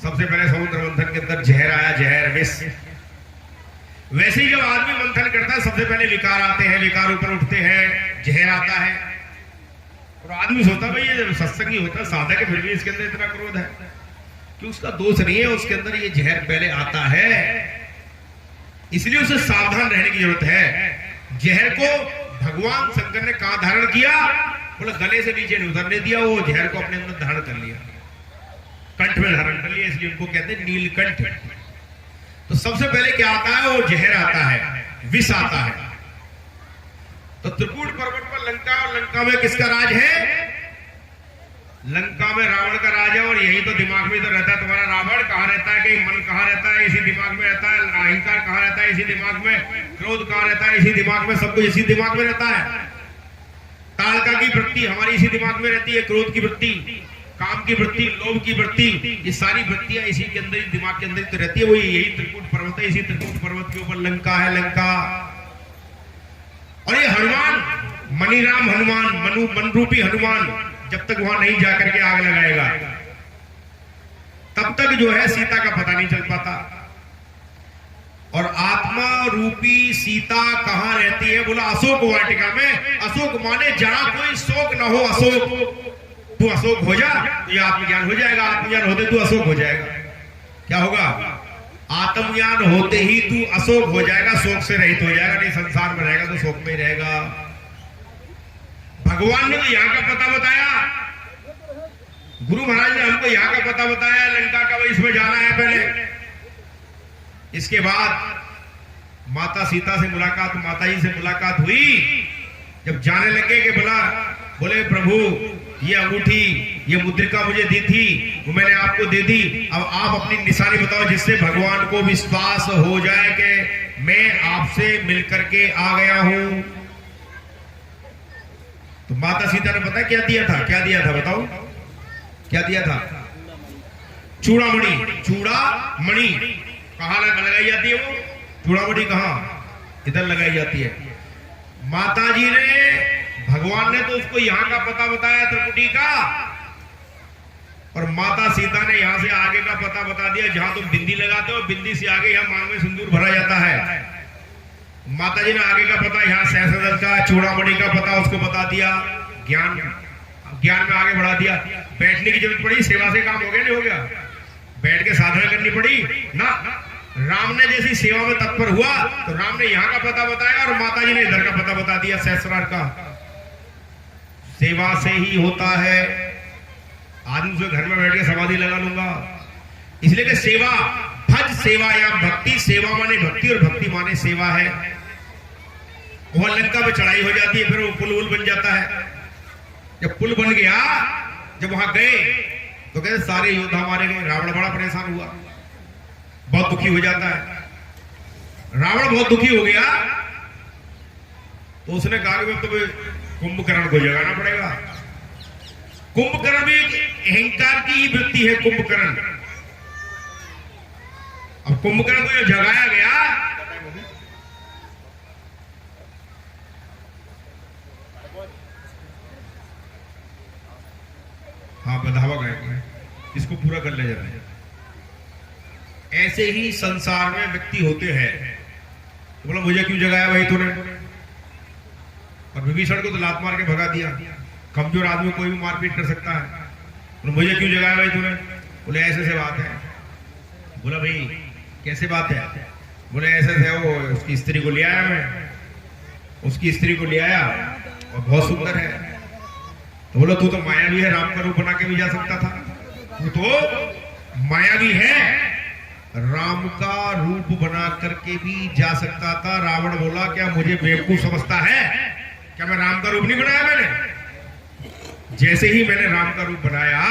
सबसे पहले समुद्र मंथन के अंदर जहर आया, जहर विष। वैसे ही जब आदमी मंथन करता है सबसे पहले विकार आते हैं, विकार ऊपर उठते हैं, जहर आता है और आदमी सोचता भाई ये सत्संगी होता है, साधक है, फिर भी इसके अंदर इतना क्रोध है कि उसका दोष नहीं है, उसके अंदर ये जहर पहले आता है, इसलिए उसे सावधान रहने की जरूरत है। जहर को भगवान शंकर ने कहां धारण किया? बोला गले से नीचे नहीं उतरने दिया, वो जहर को अपने अंदर धारण कर लिया, कंठ में धारण कर लिया, इसलिए उनको कहते हैं नीलकंठ। तो सबसे पहले क्या आता है? वो जहर आता है, विष आता है। तो त्रिकूट पर्वत पर लंका, और लंका में किसका राज है? लंका में रावण का राज है। और यही तो दिमाग में तो रहता है तुम्हारा। रावण कहाँ रहता है? कहीं मन कहाँ रहता है? इसी दिमाग में रहता है। अहंकार कहाँ रहता है? इसी दिमाग में। क्रोध कहाँ रहता है? इसी दिमाग में। सब कुछ इसी दिमाग में रहता है। ताड़का की वृत्ति हमारी इसी दिमाग में रहती है, क्रोध की वृत्ति, काम की वृत्ति, लोभ की वृत्ति, ये सारी वृत्तियां इसी के अंदर, दिमाग के अंदर तो रहती है। वही यही त्रिकूट पर्वत है, इसी त्रिकूट पर्वत के ऊपर लंका है, लंका। और ये हनुमान, मणिराम हनुमान, मन रूपी हनुमान जब तक वहां नहीं जाकर के आग लगाएगा तब तक जो है सीता का पता नहीं चल पाता। और आत्मा रूपी सीता कहां रहती है? बोला अशोक वाटिका में। अशोक माने जहां कोई शोक न हो, अशोक। तू अशोक हो जा तो ये आत्मज्ञान हो जाएगा। आत्मज्ञान होते तू अशोक हो जाएगा। क्या होगा? आत्मज्ञान होते ही तू अशोक हो जाएगा, शोक से रहित हो जाएगा। नहीं संसार में रहेगा तो शोक में ही रहेगा। भगवान ने तो यहां का पता बताया, गुरु महाराज ने हमको यहां का पता बताया, लंका का इसमें जाना है पहले। इसके बाद माता सीता से मुलाकात, माता जी से मुलाकात हुई। जब जाने लगे कि बोले प्रभु ये अंगूठी ये मुद्रिका मुझे दी थी, वो मैंने आपको दे दी, अब आप अपनी निशानी बताओ जिससे भगवान को विश्वास हो जाए कि मैं आपसे मिलकर के आ गया हूं। तो माता सीता ने पता क्या दिया था? क्या दिया था बताओ? क्या दिया था? चूड़ामणि। चूड़ामणि कहां लगाई जाती है? वो चूड़ामणि कहां? इधर लगाई जाती है। माता जी ने, भगवान ने तो उसको यहां का पता बताया त्रिकुटी का, और माता सीता ने यहां से आगे का पता बता दिया, जहां तुम बिंदी लगाते हो बिंदी से आगे यहां मांग में सिंदूर भरा जाता है। माता जी ने आगे का पता, यहां सहस्त्रदल का, चूड़ामणि का पता उसको बता दिया, ज्ञान में आगे बढ़ा दिया। बैठने की जरूरत पड़ी, सेवा से काम हो गया नहीं हो गया? बैठ के साधना करनी पड़ी ना। राम ने जैसी सेवा में तत्पर हुआ तो राम ने यहाँ का पता बताया और माता जी ने इधर का पता बता दिया, सहस्रार का। सेवा से ही होता है। आदमी से घर में बैठ के समाधि लगा लूंगा, इसलिए कि सेवा, भज सेवा या भक्ति, सेवा माने भक्ति और भक्ति माने सेवा है। वहां लंका में चढ़ाई हो जाती है, फिर वो पुल बन जाता है। जब पुल बन गया, जब वहां गए तो कहते सारे योद्धा मारे गए। रावण बड़ा परेशान हुआ, बहुत दुखी हो जाता है। रावण बहुत दुखी हो गया तो उसने कहा कि तो कुंभकर्ण को जगाना पड़ेगा। कुंभकर्ण भी अहंकार की ही वृत्ति है। कुंभकर्ण, अब कुंभकर्ण को जब जगाया गया, हाँ बधावा गाएंगे, इसको पूरा कर ले जाते हैं। ऐसे ही संसार में व्यक्ति होते हैं। तो बोला मुझे क्यों जगाया भाई तूने? और विभीषण को तो लात मार के भगा दिया। कमजोर आदमी कोई भी मारपीट कर सकता है। बोला मुझे क्यों जगाया भाई तूने? बोले ऐसे से बात है। बोला भाई कैसे बात है? बोले ऐसे से, वो उसकी स्त्री को ले आया मैं, उसकी स्त्री को ले आया और बहुत सुंदर है। तो बोला तू तो मायावी है, राम का रूप बना के भी जा सकता था। तू तो मायावी है, राम का रूप बना करके भी जा सकता था। रावण बोला क्या मुझे बेवकूफ समझता है? क्या मैं राम का रूप नहीं बनाया मैंने? जैसे ही मैंने राम का रूप बनाया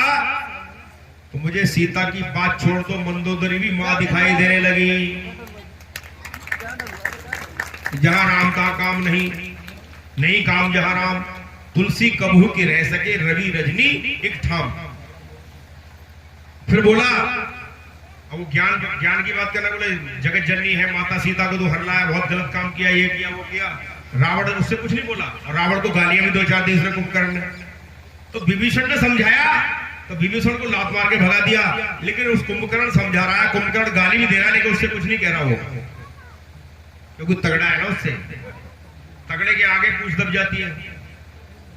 तो मुझे सीता की बात छोड़ दो, मंदोदरी भी मां दिखाई देने लगी। जहां राम का काम नहीं काम जहां राम, तुलसी कबहू की रह सके, रवि रजनी एक ठाम। फिर बोला, अब वो ज्ञान की बात करना, बोले जगत जननी है माता सीता को तो हर लाया, बहुत गलत काम किया, ये किया वो किया। रावण उससे कुछ नहीं बोला, और रावण को गालियां भी 2-4 दी उसने कुंभकर्ण ने। तो विभीषण ने समझाया तो विभीषण को लात मार के भगा दिया, लेकिन उस कुंभकर्ण समझा रहा है, कुंभकर्ण गाली भी दे रहा है, लेकिन उससे कुछ नहीं कह रहा वो, क्योंकि तगड़ा है ना। उससे तगड़े के आगे पूछ दब जाती है।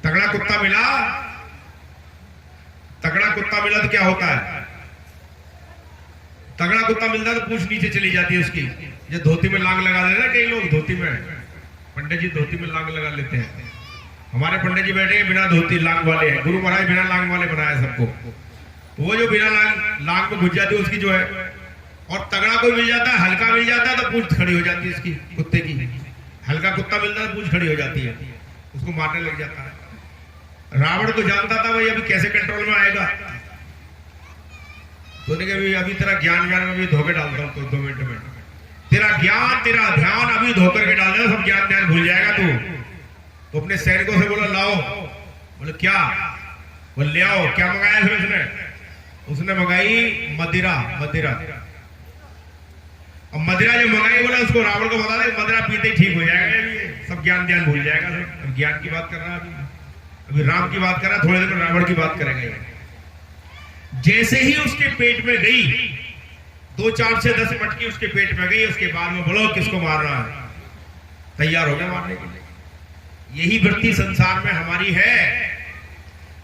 तगड़ा कुत्ता मिला तो क्या होता है? तगड़ा कुत्ता मिलता है तो पूछ नीचे चली जाती है उसकी। जो धोती में लांग लगा लेते हैं कई लोग, धोती में, पंडित जी धोती में लांग लगा लेते हैं। हमारे पंडित जी बैठे हैं बिना धोती लांग वाले हैं, गुरु महाराज बिना लांग वाले बनाया सबको। तो वो जो बिना लांग में घुस जाती है उसकी जो है, और तगड़ा कोई मिल जाता है, हल्का मिल जाता है तो पूछ खड़ी हो जाती है इसकी, कुत्ते की। हल्का कुत्ता मिलता है तो पूछ खड़ी हो जाती है, उसको मारने लग जाता है। रावण तो जानता था भाई अभी कैसे कंट्रोल में आएगा, तो अभी तेरा ज्ञान में भी धोखे डालता हूं, तो 2 मिनट में तेरा ज्ञान तेरा ध्यान अभी धोकर के डाल देगा, सब ज्ञान ध्यान भूल जाएगा तू। तो अपने सैनिकों से बोला लाओ। बोले क्या? बोले ले आओ। क्या मंगाया फिर उसने मंगाई मदिरा। अब मदिरा जो मंगाई, बोला उसको रावण को बता दे मदिरा पीते ही ठीक हो जाएगा, सब ज्ञान ध्यान भूल जाएगा। सब ज्ञान की बात कर रहा है, अभी राम की बात कर रहा है, थोड़ी देर में रावण की बात करेंगे। जैसे ही उसके पेट में गई, 2-4 से 10 मटकी उसके पेट में गई, उसके बाद में बोलो किसको मार रहा है, तैयार हो गया मारने के लिए। यही वृत्ति संसार में हमारी है।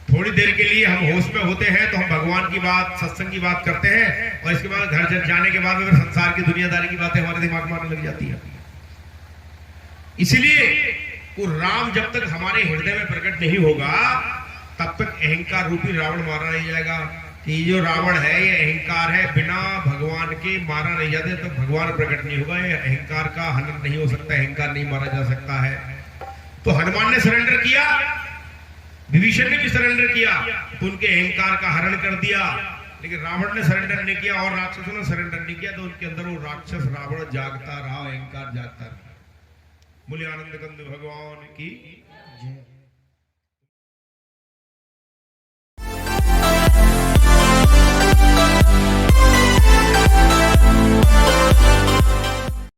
थोड़ी देर के लिए हम होश में होते हैं तो हम भगवान की बात, सत्संग की बात करते हैं, और इसके बाद घर जाने के बाद में संसार की दुनियादारी की बातें हमारे दिमाग में आने लग जाती है। इसलिए वो राम जब तक हमारे हृदय में प्रकट नहीं होगा तब तक अहंकार रूपी रावण मारा नहीं जाएगा। कि जो रावण है ये अहंकार है, बिना भगवान के मारा नहीं जाते तब तो भगवान प्रकट नहीं होगा। ये अहंकार का हनन नहीं हो सकता, अहंकार नहीं मारा जा सकता है। तो हनुमान ने सरेंडर किया, विभीषण ने भी सरेंडर किया तो उनके अहंकार का हरण कर दिया, लेकिन रावण ने सरेंडर नहीं किया और राक्षसों ने सरेंडर नहीं किया, तो उनके अंदर वो राक्षस रावण जागता रहा, अहंकार जागता रहा। बोले आनंद कंद भगवान की जय।